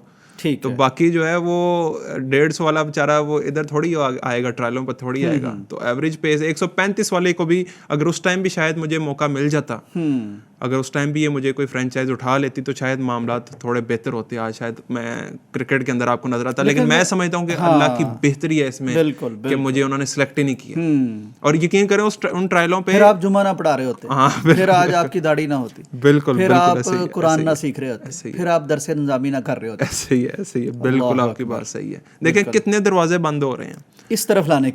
تو باقی جو ہے وہ 150 والا بیچارہ وہ ادھر تھوڑی آئے گا, ٹرائلوں پر تھوڑی آئے گا. تو ایوریج پیس 135 والے کو بھی اگر اس ٹائم بھی شاید مجھے موقع مل جاتا, اگر اس ٹائم بھی یہ مجھے کوئی فرینچائز اٹھا لیتی تو شاید معاملات تھوڑے بہتر ہوتے. آج شاید میں کرکٹ کے اندر آپ کو نظر آتا, لیکن میں سمجھتا ہوں کہ اللہ کی بہتری ہے اس میں کہ مجھے انہوں نے سلیکٹ ہی نہیں کیا. اور یقین کریں ان ٹرائلوں پہ پھر آپ جمعہ نہ پڑھا رہے ہوتے, پھر آج آپ کی داڑھی نہ ہوتی, بالکل پھر آپ قرآن نہ سیکھ رہے ہوتے, پھر آپ درس نظامی نہ کر رہے ہوتے. ایسے ہی بالکل آپ کی بات صحیح ہے. دیکھیں کتنے دروازے بند ہو رہے ہیں اس طرف لانے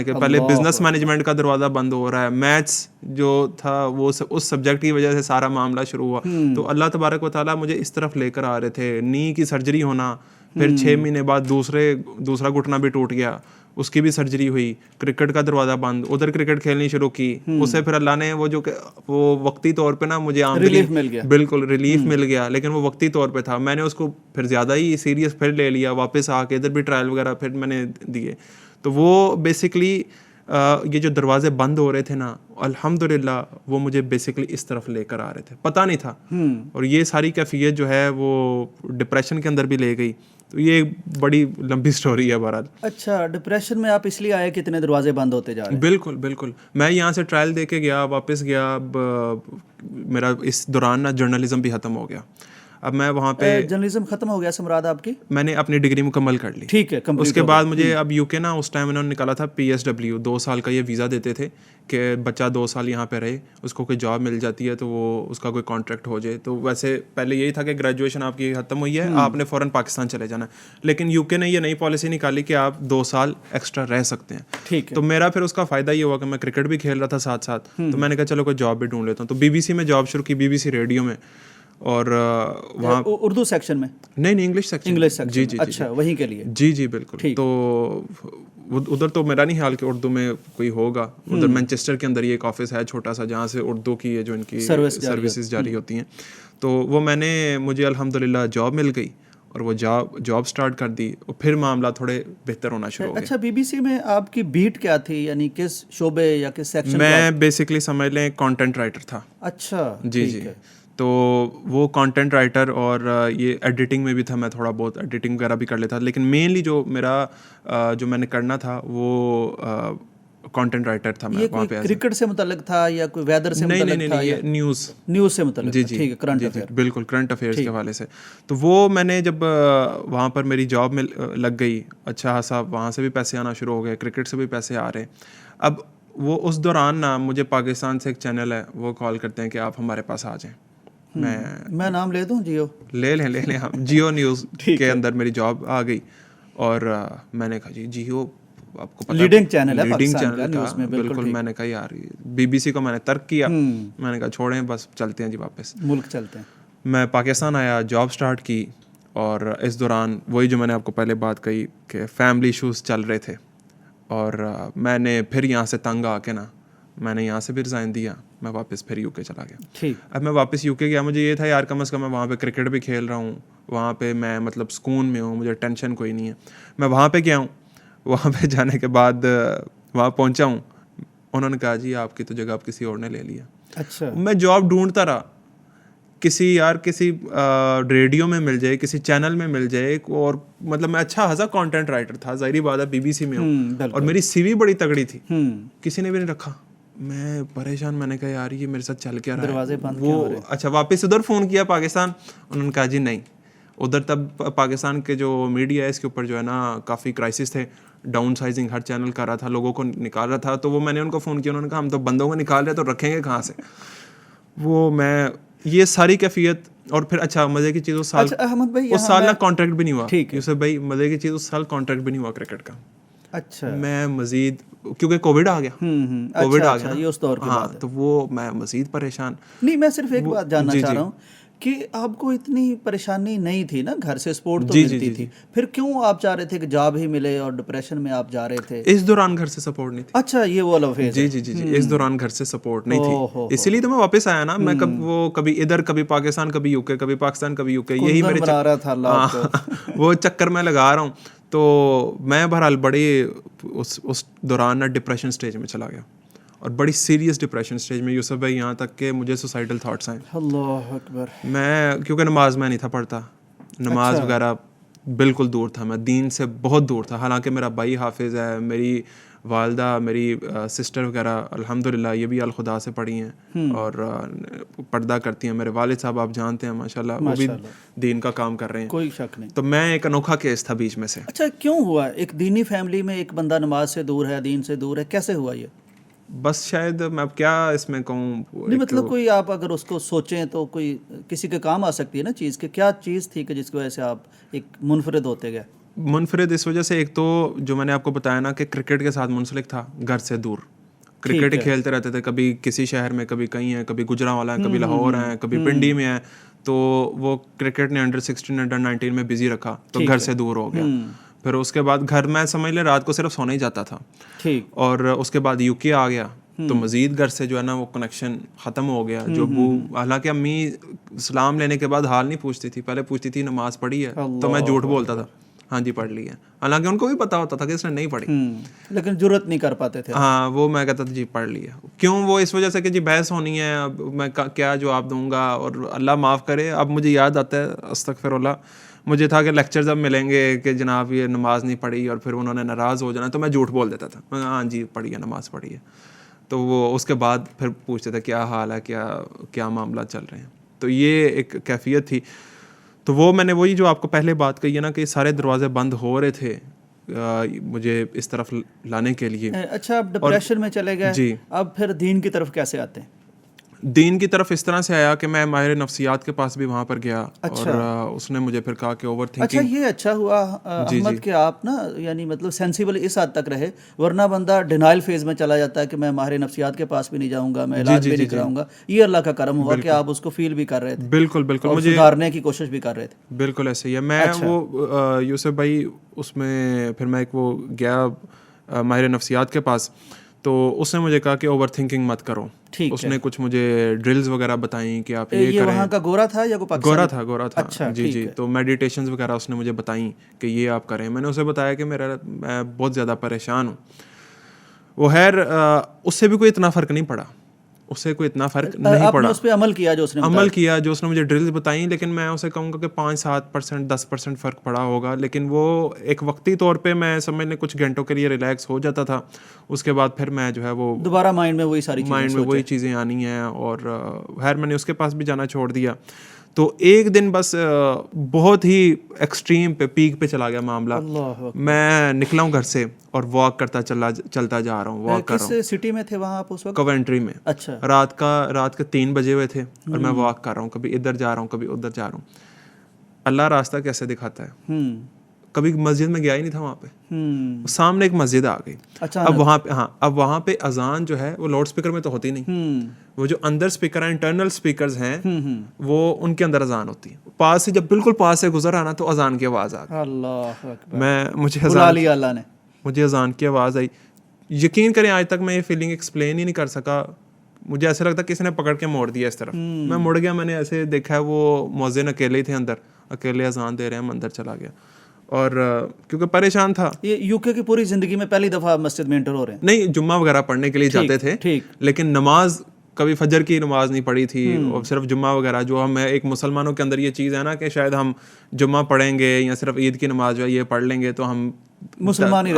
کے. پہلے بزنس مینجمنٹ کا دروازہ بند ہو رہا ہے, میتھس جو تھا وہ اس سبجیکٹ کی وجہ سے سارا معاملہ شروع ہوا. تو اللہ تبارک و تعالیٰ مجھے اس طرف لے کر آ رہے تھے. نی کی سرجری ہونا, پھر 6 مہینے بعد دوسرا گھٹنا بھی ٹوٹ گیا, اس کی بھی سرجری ہوئی. کرکٹ کا دروازہ بند, ادھر کرکٹ کھیلنی شروع کی. اس سے پھر اللہ نے وہ وقتی طور پہ نا مجھے ریلیف مل گیا. بالکل ریلیف مل گیا, لیکن وہ وقتی طور پہ تھا. میں نے اس کو پھر زیادہ ہی سیریس پھر لے لیا, واپس آ کے ادھر بھی ٹرائل وغیرہ پھر میں نے دیے. تو وہ بیسکلی یہ جو دروازے بند ہو رہے تھے نا, الحمدللہ وہ مجھے بیسکلی اس طرف لے کر آ رہے تھے, پتہ نہیں تھا. اور یہ ساری کیفیت جو ہے وہ ڈپریشن کے اندر بھی لے گئی. تو یہ بڑی لمبی سٹوری ہے بہرحال. اچھا, ڈپریشن میں آپ اس لیے آئے کہ اتنے دروازے بند ہوتے جا رہے ہیں؟ بالکل. میں یہاں سے ٹرائل دے کے گیا, واپس گیا. میرا اس دوران نا جرنلزم بھی ختم ہو گیا. اب میں وہاں پہ جرنلزم ختم ہو گیا سے مراد آپ کی؟ میں نے اپنی ڈگری مکمل کر لی. ٹھیک ہے. اس کے بعد مجھے اب UK نا اس ٹائم انہوں نے نکالا تھا PSW, 2 سال کا یہ ویزا دیتے تھے کہ بچہ 2 سال یہاں پہ رہے, اس کو کوئی جاب مل جاتی ہے تو وہ اس کا کوئی کانٹریکٹ ہو جائے. تو ویسے پہلے یہی تھا کہ گریجویشن آپ کی ختم ہوئی ہے, آپ نے فوراً پاکستان چلے جانا. لیکن UK نے یہ نئی پالیسی نکالی کہ آپ 2 سال ایکسٹرا رہ سکتے ہیں. ٹھیک ہے. تو میرا پھر اس کا فائدہ یہ ہوا کہ میں کرکٹ بھی کھیل رہا تھا ساتھ ساتھ. تو میں نے کہا چلو کوئی جاب بھی ڈھونڈ لیتا ہوں. تو BBC میں جاب شروع کی, BBC ریڈیو میں. اور وہاں اردو سیکشن میں نہیں انگلش سیکشن. جی. اچھا, وہیں کے لیے. جی بالکل. تو ادھر تو میرا نہیں خیال کہ اردو میں کوئی ہوگا. ادھر مینچسٹر کے اندر یہ ایک آفس ہے چھوٹا سا جہاں سے اردو کی جو ان کی سروسز جاری ہوتی ہیں. تو وہ مجھے الحمدللہ جاب مل گئی اور وہ جاب سٹارٹ کر دی اور پھر معاملہ تھوڑے بہتر ہونا شروع ہو گئے. اچھا بی بی سی میں آپ کی بیٹ کیا تھی, یعنی کس شعبے یا کس سیکشن؟ میں بیسکلی سمجھ لیں کانٹینٹ رائٹر تھا. اچھا جی. تو وہ کانٹینٹ رائٹر اور یہ ایڈیٹنگ میں بھی تھا, میں تھوڑا بہت ایڈیٹنگ وغیرہ بھی کر لیتا, لیکن مینلی جو میں نے کرنا تھا وہ کانٹینٹ رائٹر تھا. میں وہاں پہ کرکٹ سے متعلق تھا یا کوئی ویدر سے متعلق تھا؟ نہیں, نیوز سے متعلق. جی ٹھیک ہے, کرنٹ افیئر. بالکل کرنٹ افیئرس کے حوالے سے. تو وہ میں نے جب وہاں پر میری جاب میں لگ گئی, اچھا خاصا وہاں سے بھی پیسے آنا شروع ہو گئے, کرکٹ سے بھی پیسے آ رہے. اب وہ اس دوران نا مجھے پاکستان سے ایک چینل ہے, وہ کال کرتے ہیں کہ آپ ہمارے پاس آ جائیں. میں نام لے دوں؟ جیو لے لیں ہم جیو نیوز کے اندر میری جاب آ گئی اور میں نے کہا جیو آپ کو پتہ لیڈنگ چینل ہے لیڈنگ پاکستان کا چینل نیوز میں. بالکل. میں نے کہا یار بی بی سی کو میں نے ترک کیا, میں نے کہا چھوڑیں بس چلتے ہیں جی واپس ملک چلتے ہیں. میں پاکستان آیا, جاب سٹارٹ کی اور اس دوران وہی جو میں نے آپ کو پہلے بات کہی کہ فیملی ایشوز چل رہے تھے اور میں نے پھر یہاں سے تنگ آ کے نا میں نے یہاں سے بھی ریزائن دیا, میں واپس پھر یو کے چلا گیا. ٹھیک. اب میں واپس یو کے گیا, مجھے یہ تھا یار کم از کم میں وہاں پہ کرکٹ بھی کھیل رہا ہوں, وہاں پہ میں مطلب سکون میں ہوں, مجھے ٹینشن کوئی نہیں ہے. میں وہاں پہ گیا ہوں, وہاں پہ جانے کے بعد وہاں پہنچا ہوں, انہوں نے کہا جی آپ کی تو جگہ اب کسی اور نے لے لیا. اچھا. میں جاب ڈھونڈتا رہا, کسی ریڈیو میں مل جائے, کسی چینل میں مل جائے, اور مطلب میں اچھا خاصا کانٹینٹ رائٹر تھا, ظاہری بات ہے بی بی سی میں ہوں اور میری سی وی بڑی تگڑی تھی, کسی نے بھی نہیں رکھا. میں پریشان, میں نے کہا یار یہ میرے ساتھ چل کیا رہا ہے. وہ اچھا واپس ادھر فون کیا پاکستان, انہوں نے کہا جی نہیں. ادھر تب پاکستان کے جو میڈیا ہے اس کے اوپر جو ہے نا کافی کرائسس تھے, ڈاؤن سائزنگ ہر چینل کر رہا تھا, لوگوں کو نکال رہا تھا. تو وہ میں نے ان کو فون کیا, انہوں نے کہا ہم تو بندوں کو نکال رہے تو رکھیں گے کہاں سے. وہ میں یہ ساری کیفیت, اور پھر اچھا مزے کی چیز اس سال نا کانٹریکٹ بھی نہیں ہوا. یوسف بھائی مزے کی چیز اس سال کانٹریکٹ بھی نہیں ہوا کرکٹ کا. اچھا. میں مزید کیونکہ کووڈ آ گیا, کووڈ آ گیا یہ اس دور کی بات ہے, تو وہ میں مزید پریشان. نہیں میں صرف ایک بات جاننا چاہ رہا ہوں کہ آپ کو اتنی پریشانی نہیں تھی نا, گھر سے سپورٹ تو ملتی تھی, پھر کیوں آپ چاہ رہے تھے کہ جاب ہی ملے اور ڈپریشن میں آپ جا رہے تھے؟ اس دوران گھر سے سپورٹ نہیں تھی. اچھا یہ وہ لو فیز. جی اس دوران گھر سے سپورٹ نہیں تھی, اسی لیے تو میں واپس آیا نا. میں کبھی ادھر, کبھی پاکستان, کبھی یو کے, کبھی پاکستان, کبھی یو کے, یہی میرے بنا رہا تھا اللہ وہ چکر میں لگا رہا ہوں. تو میں بہرحال بڑی اس دوران نا ڈپریشن اسٹیج میں چلا گیا, اور بڑی سیریس ڈپریشن اسٹیج میں یوسف بھائی, یہاں تک کہ مجھے سوسائڈل تھاٹس آئے. اللہ اکبر. میں کیونکہ نماز میں نہیں تھا پڑھتا, نماز وغیرہ بالکل دور تھا, میں دین سے بہت دور تھا. حالانکہ میرا بھائی حافظ ہے, میری والدہ, میری سسٹر وغیرہ الحمدللہ یہ بھی الخدا سے پڑھی ہیں اور پردہ کرتی ہیں. میرے والد صاحب آپ جانتے ہیں ماشاءاللہ, وہ بھی دین کا کام کر رہے ہیں, کوئی شک نہیں. تو میں ایک انوکھا کیس تھا بیچ میں سے. اچھا کیوں ہوا ایک دینی فیملی میں ایک بندہ نماز سے دور ہے, دین سے دور ہے, کیسے ہوا یہ؟ بس شاید میں اب کیا اس میں کہوں, نہیں مطلب کوئی آپ اگر اس کو سوچیں تو کوئی کسی کے کام آ سکتی ہے نا چیز, کہ کیا چیز تھی کہ جس کی وجہ سے آپ ایک منفرد ہوتے گئے؟ منفرد اس وجہ سے, ایک تو جو میں نے آپ کو بتایا نا کہ کرکٹ کے ساتھ منسلک تھا, گھر سے دور, کرکٹ ہی کھیلتے رہتے تھے, کبھی کسی شہر میں, کبھی کہیں ہیں, کبھی گجرانوالا ہیں, کبھی لاہور ہیں, کبھی پنڈی میں ہیں. تو وہ کرکٹ نے انڈر-16 انڈر-19 میں بزی رکھا, تو گھر سے دور ہو گیا. پھر اس کے بعد گھر میں سمجھ لیں رات کو صرف سونا ہی جاتا تھا, اور اس کے بعد یو کے آ گیا, تو مزید گھر سے جو ہے نا وہ کنیکشن ختم ہو گیا. جو حالانکہ امی سلام لینے کے بعد حال نہیں پوچھتی تھی, پہلے پوچھتی تھی نماز پڑھی ہے, تو میں جھوٹ بولتا تھا ہاں جی پڑھ لی ہے, حالانکہ ان کو بھی پتا ہوتا تھا کہ اس نے نہیں پڑھی, لیکن جرت نہیں کر پاتے تھے. ہاں وہ میں کہتا تھا جی پڑھ لی ہے. کیوں؟ وہ اس وجہ سے کہ جی بحث ہونی ہے, اب میں کیا جواب دوں گا, اور اللہ معاف کرے اب مجھے یاد آتا ہے, استغفر اللہ, مجھے تھا کہ لیکچر جب ملیں گے کہ جناب یہ نماز نہیں پڑھی, اور پھر انہوں نے ناراض ہو جانا, تو میں جھوٹ بول دیتا تھا, ہاں جی پڑھی ہے, نماز پڑھی ہے. تو وہ اس کے بعد پھر پوچھتے تھے کیا حال ہے, کیا معاملات چل رہے ہیں. تو یہ ایک کیفیت تھی. تو وہ میں نے وہی جو آپ کو پہلے بات کہی ہے نا کہ سارے دروازے بند ہو رہے تھے مجھے اس طرف لانے کے لیے. اچھا اب ڈپریشن میں چلے گئے جی, اب پھر دین کی طرف کیسے آتے ہیں؟ دین کی طرف اس طرح سے آیا کہ میں ماہر نفسیات کے پاس بھی وہاں پر گیا, اور اس نے مجھے پھر کہا کہ اوور تھنکنگ. اچھا یہ اچھا ہوا احمد کہ آپ نا یعنی مطلب سینسیبل اس حد تک رہے, ورنہ بندہ ڈینائل فیز میں چلا جاتا ہے کہ میں ماہر نفسیات کے پاس بھی نہیں جاؤں گا, میں علاج بھی نہیں کراؤں گا. یہ اللہ کا کرم ہوا کہ آپ اس کو فیل بھی کر رہے تھے, بالکل بالکل, مجھے سدھارنے کی کوشش بھی کر رہے تھے. بالکل ایسے ہی ہے. میں وہ یوسف بھائی اس میں پھر میں ایک وہ گیا ماہر نفسیات کے پاس, تو اس نے مجھے کہا کہ اوور تھنکنگ مت کرو. اس نے کچھ مجھے ڈرلز وغیرہ بتائیں کہ آپ یہ کریں. وہاں کا گورا تھا یا کوئی پاکستانی؟ گورا تھا. جی. تو میڈیٹیشنز وغیرہ اس نے مجھے بتائیں کہ یہ آپ کریں. میں نے اسے بتایا کہ میں بہت زیادہ پریشان ہوں. وہ خیر اس سے بھی کوئی اتنا فرق نہیں پڑا. اس سے کوئی اتنا فرق نہیں پڑا. اس پہ عمل کیا جو اس نے مجھے ڈرلز بتائیں, لیکن میں اسے کہوں گا کہ 5-7% 10% فرق پڑا ہوگا. لیکن وہ ایک وقتی طور پہ میں سمجھ لیں کچھ گھنٹوں کے لیے ریلیکس ہو جاتا تھا. اس کے بعد پھر میں جو ہے وہ دوبارہ مائنڈ میں وہی چیزیں آنی ہیں. اور خیر میں نے اس کے پاس بھی جانا چھوڑ دیا. تو ایک دن بس بہت ہی ایکسٹریم پہ پیک پہ چلا گیا معاملہ. میں نکلا ہوں گھر سے اور واک کرتا چلتا جا رہا ہوں. واک کر رہا ہوں. کس سٹی میں تھے وہاں آپ اس وقت؟ کوینٹری میں. اچھا. رات کے 3 بجے ہوئے تھے اور میں واک کر رہا ہوں. کبھی ادھر جا رہا ہوں, کبھی ادھر جا رہا ہوں. اللہ راستہ کیسے دکھاتا ہے. کبھی مسجد میں گیا ہی نہیں تھا وہاں پہ. سامنے ایک مسجد آ گئی. اب وہاں پہ اذان جو ہے وہ لاؤڈ اسپیکر میں تو ہوتی نہیں. وہ جو اندر اسپیکر ہیں, انٹرنل اسپیکرز ہیں, وہ ان کے اندر اذان ہوتی ہے. پاس سے جب بالکل پاس سے گزر آنا تو اذان کی آواز آ گئی. اللہ اکبر. مجھے اذان کی آواز آئی. یقین کریں آج تک میں یہ فیلنگ ایکسپلین ہی نہیں کر سکا. مجھے ایسا لگتا کسی نے پکڑ کے موڑ دیا اس طرف. میں مڑ گیا, میں نے ایسے دیکھا ہے وہ مؤذن اکیلے ہی تھے اندر, اکیلے اذان دے رہے ہیں. میں اندر چلا گیا اور کیونکہ پریشان تھا. یہ یو کے کی پوری زندگی میں پہلی دفعہ مسجد میں انٹر ہو رہے ہیں؟ نہیں, جمعہ وغیرہ پڑھنے کے لیے جاتے تھے, لیکن نماز کبھی فجر کی نماز نہیں پڑھی تھی. اور صرف جمعہ وغیرہ جو ہم ایک مسلمانوں کے اندر یہ چیز ہے نا کہ شاید ہم جمعہ پڑھیں گے یا صرف عید کی نماز جو ہے یہ پڑھ لیں گے تو ہم مسلمان ہی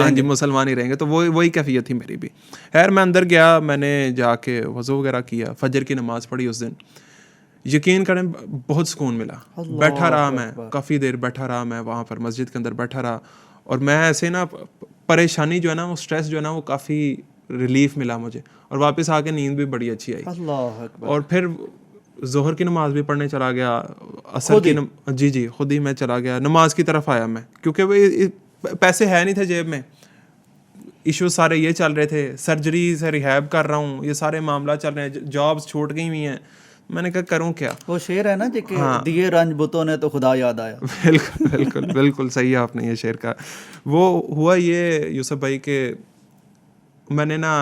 رہیں گے. تو وہی کیفیت تھی میری بھی. خیر میں اندر گیا, میں نے جا کے وضو وغیرہ کیا, فجر کی نماز پڑھی اس دن. یقین کریں بہت سکون ملا. بیٹھا رہا میں, کافی دیر بیٹھا رہا میں وہاں پر مسجد کے اندر بیٹھا رہا. اور میں ایسے نا پریشانی جو ہے نا, وہ اسٹریس جو ہے نا, وہ کافی ریلیف ملا مجھے. اور واپس آ کے نیند بھی بڑی اچھی آئی. اور پھر ظہر کی نماز بھی پڑھنے چلا گیا. عصر کی جی خود ہی میں چلا گیا. نماز کی طرف آیا میں, کیونکہ وہ پیسے ہے نہیں تھے جیب میں. ایشوز سارے یہ چل رہے تھے, سرجری سے ریہیب کر رہا ہوں, یہ سارے معاملات چل رہے ہیں, جابس چھوٹ گئی ہوئی ہیں. میں نے کہا کروں کیا. وہ شعر ہے نا کہ دیے رنج بتوں نے تو خدا یاد آیا. بالکل صحیح ہے آپ نے یہ شعر کہا. وہ ہوا یہ یوسف بھائی کہ میں نے نا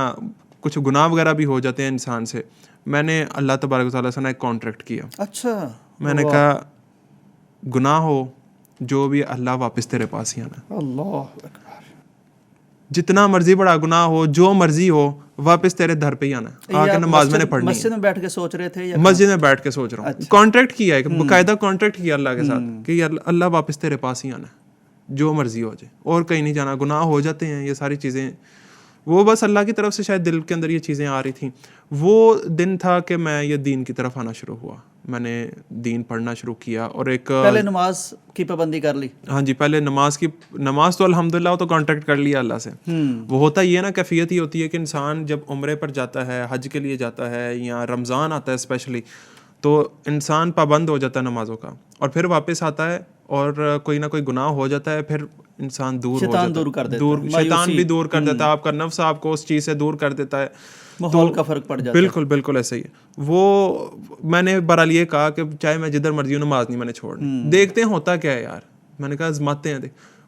کچھ گناہ وغیرہ بھی ہو جاتے ہیں انسان سے. میں نے اللہ تبارک و تعالیٰ سے نا ایک کانٹریکٹ کیا. اچھا. میں نے کہا گناہ ہو جو بھی, اللہ واپس تیرے پاس ہی آنا. اللہ اکبر. جتنا مرضی بڑا گناہ ہو, جو مرضی ہو, واپس تیرے در پہ ہی آنا. آگے نماز میں نے پڑھنی. مسجد میں بیٹھ کے سوچ رہے تھے؟ مسجد میں بیٹھ کے سوچ رہا ہوں. کانٹریکٹ کیا ہے, باقاعدہ کانٹریکٹ کیا اللہ کے ساتھ کہ اللہ واپس تیرے پاس ہی آنا, جو مرضی ہو جائے, اور کہیں نہیں جانا. گناہ ہو جاتے ہیں یہ ساری چیزیں, وہ بس اللہ کی طرف سے شاید دل کے اندر یہ چیزیں آ رہی تھیں. وہ دن تھا کہ میں یہ دین کی طرف آنا شروع ہوا. میں نے دین پڑھنا شروع کیا. اور ایک پہلے نماز کی پابندی کر لی. ہاں جی, پہلے نماز تو الحمدللہ وہ تو کانٹیکٹ کر لیا اللہ سے. وہ ہوتا یہ نا, کیفیت ہی ہوتی ہے کہ انسان جب عمرے پر جاتا ہے, حج کے لیے جاتا ہے, یا رمضان آتا ہے اسپیشلی, تو انسان پابند ہو جاتا ہے نمازوں کا. اور پھر واپس آتا ہے اور کوئی نہ کوئی گناہ ہو جاتا ہے, پھر انسان دور ہو جاتا ہے. شیطان بھی دور کر دیتا ہے, آپ کا نفس آپ کو اس چیز سے دور کر دیتا ہے, ماحول کا فرق پڑ جاتا ہے. بالکل ایسا ہی ہے. وہ میں نے بہرحال یہ کہا کہ چاہے میں جدھر مرضی ہوں, نماز نہیں میں نے چھوڑنی. دیکھتے ہیں ہوتا کیا ہے یار. میں نے کہا آزماتے ہیں.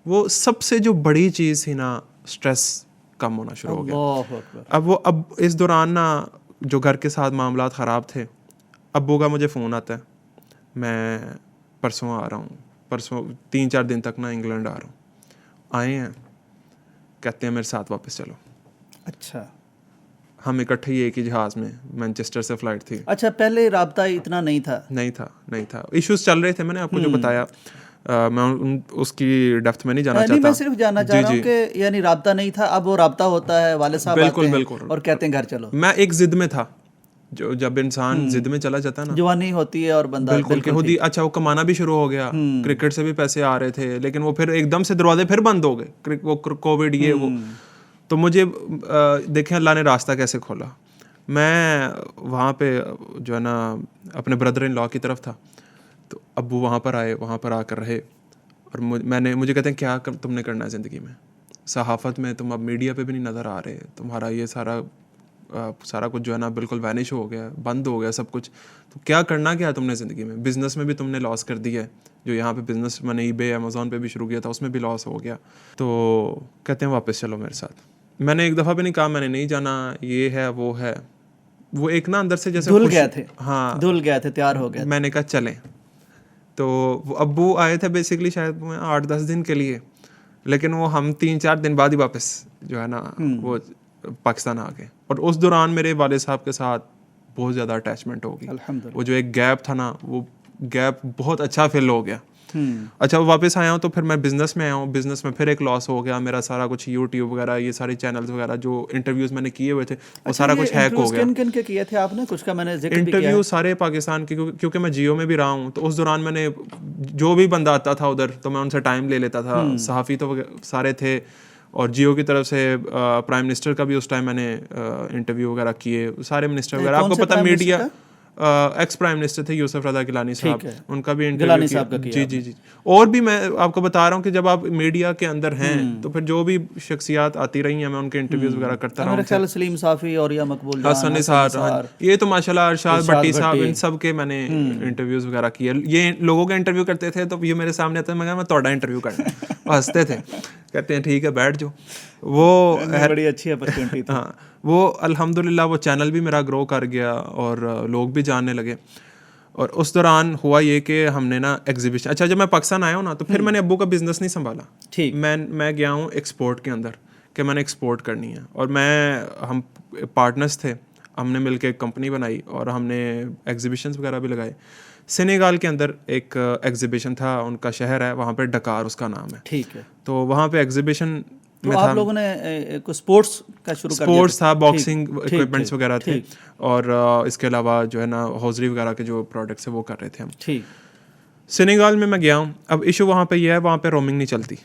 وہ سب سے جو بڑی چیز تھی نا, اسٹریس کم ہونا شروع ہو گیا. اب اس دوران نا جو گھر کے ساتھ معاملات خراب تھے, ابو کا مجھے فون آتا ہے, میں پرسوں آ رہا ہوں, پرسوں 3-4 دن تک نا انگلینڈ آ رہا ہوں. آئے ہیں, کہتے ہیں میرے ساتھ واپس چلو. اچھا. ہم اکٹھے ہی ایک ہی جہاز میں, مینچسٹر سے فلائٹ تھی. اچھا, پہلے رابطہ اتنا نہیں تھا. ایشوز چل رہے تھے, میں نے آپ کو جو بتایا. میں اس کی ڈیپتھ میں نہیں جانا چاہتا. میں صرف جاننا چاہ رہا ہوں کہ یعنی رابطہ نہیں تھا, اب وہ رابطہ ہوتا ہے, والد صاحب آتے ہیں اور کہتے ہیں گھر چلو. میں ایک ضد میں تھا, جو جب انسان ضد میں چلا جاتا ہے نا, جوانی ہوتی ہے اور بندہ بالکل خود ہی. اچھا, وہ کمانا بھی شروع ہو گیا, کرکٹ سے بھی پیسے آ رہے تھے, لیکن وہ پھر ایک دم سے دروازے پھر بند ہو گئے, وہ کووڈ یہ وہ. تو مجھے دیکھیں اللہ نے راستہ کیسے کھولا. میں وہاں پہ جو ہے نا اپنے بردر ان لا کی طرف تھا, تو ابو وہاں پر آئے, وہاں پر آ کر رہے. اور مجھے کہتے ہیں کیا تم نے کرنا ہے زندگی میں, صحافت میں تم اب میڈیا پہ بھی نہیں نظر آ رہے, تمہارا یہ سارا کچھ جو ہے نا بالکل وینش ہو گیا, بند ہو گیا سب کچھ. تو کیا کرنا کیا ہے تم نے زندگی میں, بزنس میں بھی تم نے لاس کر دیا ہے, جو یہاں پہ بزنس میں نے ای بے امیزون پہ بھی شروع کیا تھا اس میں بھی لاس ہو گیا. تو کہتے ہیں واپس چلو میرے ساتھ. میں نے ایک دفعہ بھی نہیں کہا میں نے نہیں جانا, یہ ہے وہ ہے. وہ ایک نا اندر سے جیسے دھل گئے تھے, ہاں دھل گئے تھے, تیار ہو گئے. میں نے کہا چلیں. تو وہ ابو آئے تھے بیسکلی شاید 8-10 دن کے لیے, لیکن وہ ہم 3-4 دن بعد ہی واپس جو ہے نا وہ پاکستان آ گئے. اور اس دوران میرے والد صاحب کے ساتھ بہت زیادہ اٹیچمنٹ ہو گئی. الحمدللہ. وہ جو ایک گیپ تھا نا, وہ گیپ بہت اچھا فل ہو گیا. اچھا واپس آیا ہوں تو پھر میں بزنس میں آیا ہوں, بزنس میں پھر ایک لاس ہو گیا میرا. سارا کچھ یوٹیوب وغیرہ یہ سارے چینلز وغیرہ جو انٹرویوز میں نے کیے ہوئے تھے وہ سارا کچھ ہیک ہو گیا. کن کن کے کیے تھے آپ نے؟ کچھ کا میں نے ذکر بھی کیا. انٹرویو سارے پاکستان کے, کیونکہ میں جیو میں بھی رہا ہوں تو اس دوران میں نے جو بھی بندہ آتا تھا ادھر تو میں ان سے ٹائم لے لیتا تھا. صحافی تو سارے تھے, اور جیو کی طرف سے پرائم منسٹر کا بھی اس ٹائم میں نے انٹرویو وغیرہ کیے, سارے منسٹر وغیرہ. آپ کو پتہ میڈیا, ایکس پرائم منسٹر تھے یوسف رضا گیلانی صاحب, ان کا بھی انٹرویو کیا. جی. اور بھی میں آپ کو بتا رہا ہوں کہ جب آپ میڈیا کے اندر ہیں تو پھر جو بھی شخصیات آتی رہی ہیں میں ان کے انٹرویوز وغیرہ کرتا رہا ہوں. میرے خیال سلیم صافی اور یا مقبول حسن نثار, یہ تو ماشاء اللہ ارشاد بھٹی صاحب, ان سب کے میں نے انٹرویوز وغیرہ کیے. یہ لوگوں کے انٹرویو کرتے تھے تو یہ میرے سامنے آتا ہے, میں تھوڑا انٹرویو کرنا, ہنستے تھے, کہتے ہیں ٹھیک ہے بیٹھ جاؤ. وہ بڑی اچھی اپرچونٹی تھی. ہاں وہ الحمدللہ وہ چینل بھی میرا گرو کر گیا اور لوگ بھی جاننے لگے. اور اس دوران ہوا یہ کہ ہم نے نا ایگزیبیشن, اچھا جب میں پاکستان آیا ہوں نا تو پھر میں نے ابو کا بزنس نہیں سنبھالا. میں گیا ہوں ایکسپورٹ کے اندر کہ میں نے ایکسپورٹ کرنی ہے. اور ہم پارٹنرس تھے, ہم نے مل کے ایک کمپنی بنائی اور ہم نے ایگزیبیشنز وغیرہ بھی لگائے. سینیگال کے اندر ایک ایگزیبیشن تھا, ان کا شہر ہے وہاں پہ, ڈکار اس کا نام ہے. ٹھیک ہے. تو وہاں پہ ایگزیبیشن تو آپ لوگوں نے اسپورٹس کا شروع کر دیا. اسپورٹس تھا, باکسنگ اکوپمنٹس وغیرہ تھے, اور اس کے علاوہ جو ہے نا ہوزری وغیرہ کے جو پروڈکٹس ہیں وہ کر رہے تھے ہم. ٹھیک. سینیگال میں گیا ہوں. اب ایشو وہاں پہ یہ ہے, وہاں پہ رومنگ نہیں چلتی.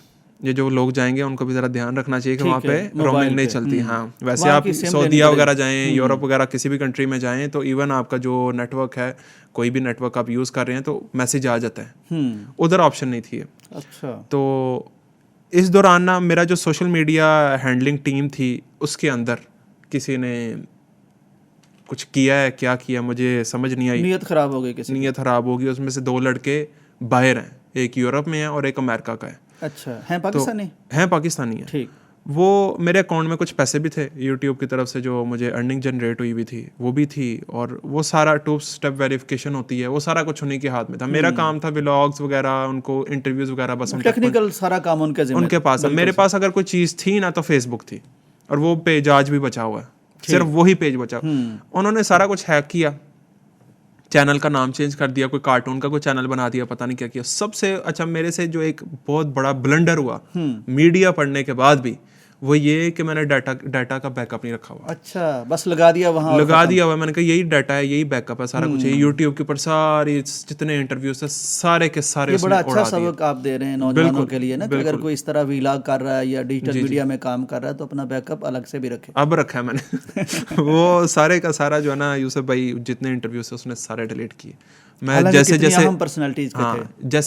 یہ جو لوگ جائیں گے ان کو بھی ذرا دھیان رکھنا چاہیے کہ وہاں پہ رومنگ نہیں چلتی. ہاں ویسے آپ سعودیہ وغیرہ جائیں, یورپ وغیرہ کسی بھی کنٹری میں جائیں تو ایون آپ کا جو نیٹ ورک ہے, کوئی بھی نیٹ ورک آپ یوز کر رہے ہیں تو میسج آ جاتا ہے. ادھر آپشن نہیں تھی. اچھا. تو اس دوران نا میرا جو سوشل میڈیا ہینڈلنگ ٹیم تھی اس کے اندر کسی نے کچھ کیا ہے, کیا کیا مجھے سمجھ نہیں آئی. نیت خراب ہو گئی کسی, نیت خراب ہو گئی. اس میں سے 2 لڑکے باہر ہیں, ایک یورپ میں ہے اور ایک امریکہ کا ہے. اچھا, ہیں پاکستانی؟ ہیں پاکستانی ہیں. ٹھیک. وہ میرے اکاؤنٹ میں کچھ پیسے بھی تھے یوٹیوب کی طرف سے جو مجھے ارننگ جنریٹ ہوئی بھی تھی وہ بھی تھی, اور وہ سارا 2 اسٹیپ ویریفیکیشن ہوتی ہے وہ سارا کچھ انہیں کے ہاتھ میں تھا. میرا کام تھا ولاگز وغیرہ, ان کو انٹرویوز وغیرہ, بس ٹیکنیکل سارا کام ان کے پاس ہے. میرے پاس اگر کوئی چیز تھی نا تو فیس بک تھی, اور وہ پیج آج بھی بچا ہوا ہے, صرف وہی پیج بچا. انہوں نے سارا کچھ ہیک کیا, چینل کا نام چینج کر دیا, کوئی کارٹون کا کوئی چینل بنا دیا, پتہ نہیں کیا کیا. سب سے اچھا میرے سے جو ایک بہت بڑا بلنڈر ہوا میڈیا پڑھنے کے بعد بھی, وہ یہ کہ میں نے ڈیٹا کا بیک اپ نہیں رکھا ہوا. اچھا, بس لگا دیا وہاں, لگا دیا ہوا. میں نے کہا یہی ڈیٹا ہے, یہی بیک اپ ہے, سارا کچھ ہے. یوٹیوب کے اوپر سارے جتنے انٹرویوز تھے سارے کے سارے. یہ بڑا اچھا سبق آپ دے رہے ہیں نوجوانوں کے لیے نا, کہ اگر کوئی اس طرح ویلاگ کر رہا ہے یا ڈیجیٹل میڈیا میں کام کر رہا ہے تو اپنا بیک اپ الگ سے بھی رکھے. اب رکھا ہے میں نے. وہ سارے کا سارا جو ہے نا یوسف بھائی جتنے انٹرویوز تھے اس نے سارے ڈیلیٹ کیے. میں جیسے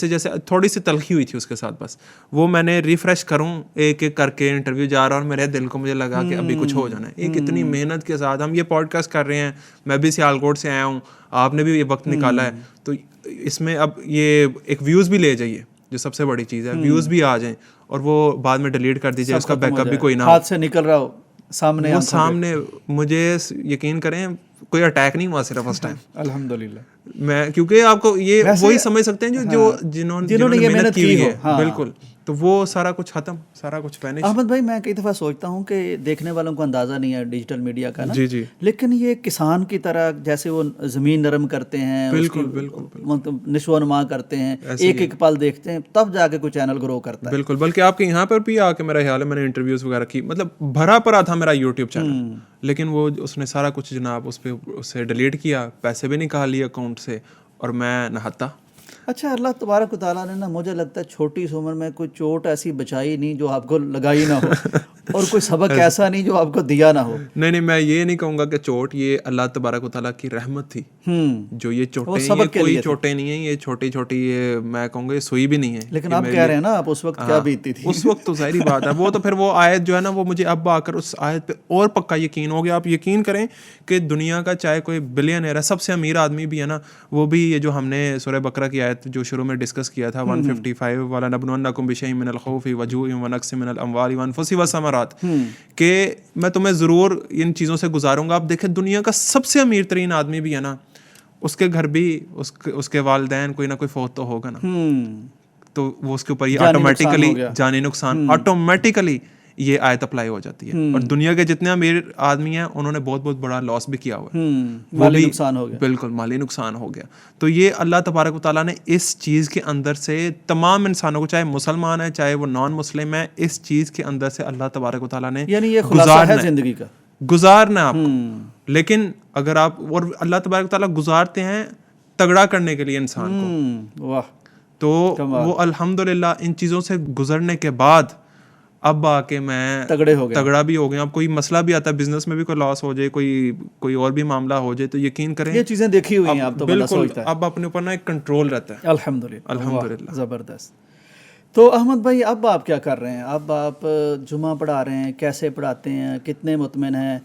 جیسے تھوڑی سی تلخی ہوئی تھی اس کے ساتھ, بس وہ میں نے ریفریش کروں ایک ایک کر کے انٹرویو جا رہا, اور میرے دل کو مجھے لگا کہ ابھی کچھ ہو جانا ہے. ایک اتنی محنت کے ساتھ ہم یہ پوڈ کاسٹ کر رہے ہیں, میں بھی سیالکوٹ سے آیا ہوں, آپ نے بھی یہ وقت نکالا ہے, تو اس میں اب یہ ایک ویوز بھی لے جائیے, جو سب سے بڑی چیز ہے, ویوز بھی آ جائیں, اور وہ بعد میں ڈیلیٹ کر دیجیے, اس کا بیک اپ بھی کوئی نہ ہاتھ سے نکل رہا ہو سامنے. مجھے یقین کریں کوئی اٹیک نہیں ہوا صرف اس ٹائم, الحمدللہ. میں کیونکہ آپ کو یہ وہی سمجھ سکتے ہیں جو جنہوں نے یہ محنت کی ہوئی ہے. بالکل. تو وہ سارا کچھ ختم, سارا کچھ فینش. احمد بھائی میں کئی دفعہ سوچتا ہوں کہ دیکھنے والوں کو اندازہ نہیں ہے ڈیجیٹل میڈیا کا نا, جی لیکن یہ کسان کی طرح جیسے وہ زمین نرم کرتے ہیں, بالکل نشو و نما کرتے ہیں, ایک ایک پل دیکھتے ہیں, تب جا کے کوئی چینل گرو کرتا ہے. بالکل. بلکہ آپ کے یہاں پر بھی آ کے میرا خیال ہے میں نے انٹرویوز وغیرہ کی, مطلب بھرا پڑا تھا میرا یوٹیوب چینل, لیکن وہ اس نے سارا کچھ جناب اس پہ اسے ڈیلیٹ کیا, پیسے بھی نکال لیے اکاؤنٹ سے, اور میں نہاتا. اچھا, اللہ تبارک و تعالیٰ نے نا مجھے لگتا ہے چھوٹی سی عمر میں کوئی چوٹ ایسی بچائی نہیں جو آپ کو لگائی نہ ہو, اور کوئی سبق ایسا نہیں جو آپ کو دیا نہ ہو. نہیں, میں یہ نہیں کہوں گا کہ چوٹ, یہ اللہ تبارک و تعالیٰ کی رحمت تھی. جو یہ چوٹیں, یہ کوئی چوٹیں نہیں ہیں, یہ چھوٹی چھوٹی, یہ میں کہوں گا یہ سوئی بھی نہیں ہے. لیکن آپ کہہ رہے ہیں نا آپ اس وقت کیا بیتتی تھی. اس وقت تو ظاہری بات ہے, وہ تو پھر وہ آیت جو ہے نا وہ مجھے اب آ کر اس آیت پہ اور پکا یقین ہو گیا. آپ یقین کریں کہ دنیا کا چاہے کوئی بلینئر ہے, سب سے امیر آدمی بھی ہے نا, وہ بھی یہ جو ہم نے سورہ بقرہ کی آیت جو شروع میں ڈسکس کیا تھا 155 والا, نبلونکم بشیء من الخوف والجوع ونقص من الاموال والانفس والثمرات, ساتھ کہ میں تمہیں ضرور ان چیزوں سے گزاروں گا. آپ دیکھیں دنیا کا سب سے امیر ترین آدمی بھی ہے نا, اس کے گھر بھی اس کے والدین کوئی نہ کوئی فوت تو ہوگا نا, تو وہ اس کے اوپر یہ آٹومیٹیکلی جانی نقصان آٹومیٹیکلی یہ آیت اپلائی ہو جاتی ہے. اور دنیا کے جتنے امیر آدمی ہیں انہوں نے بہت بہت بڑا لاس بھی کیا ہوا ہے, مالی نقصان ہو گیا, بالکل مالی نقصان ہو گیا. تو یہ اللہ تبارک و تعالیٰ نے اس چیز کے اندر سے تمام انسانوں کو, چاہے مسلمان ہے چاہے وہ نان مسلم ہے, اس چیز کے اندر سے اللہ تبارک و تعالیٰ نے یعنی یہ خلاصہ ہے زندگی کا, گزارنا آپ کو. لیکن اگر آپ, اور اللہ تبارک و تعالیٰ گزارتے ہیں تگڑا کرنے کے لیے انسان کو. واہ, تو وہ الحمدللہ ان چیزوں سے گزرنے کے بعد اب آ کے میں تگڑا بھی ہو گیا. اب کوئی مسئلہ بھی آتا ہے بزنس میں بھی, کوئی لاس ہو جائے, کوئی اور بھی معاملہ ہو جائے, تو یقین کریں یہ چیزیں دیکھی ہوئی ہیں آپ, تو بالکل اب اپنے اوپر نا ایک کنٹرول رہتا ہے. الحمدللہ, زبردست. تو احمد بھائی اب آپ کیا کر رہے ہیں؟ اب آپ جمعہ پڑھا رہے ہیں, کیسے پڑھاتے ہیں, کتنے مطمئن ہیں؟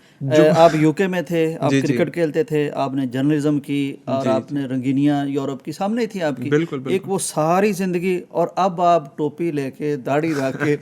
آپ یو کے میں تھے, آپ کرکٹ کھیلتے تھے, آپ نے جرنلزم کی, اور آپ نے رنگینیاں یورپ کی سامنے ہی تھی آپ کی, ایک وہ ساری زندگی, اور اب آپ ٹوپی لے کے داڑھی رکھ کے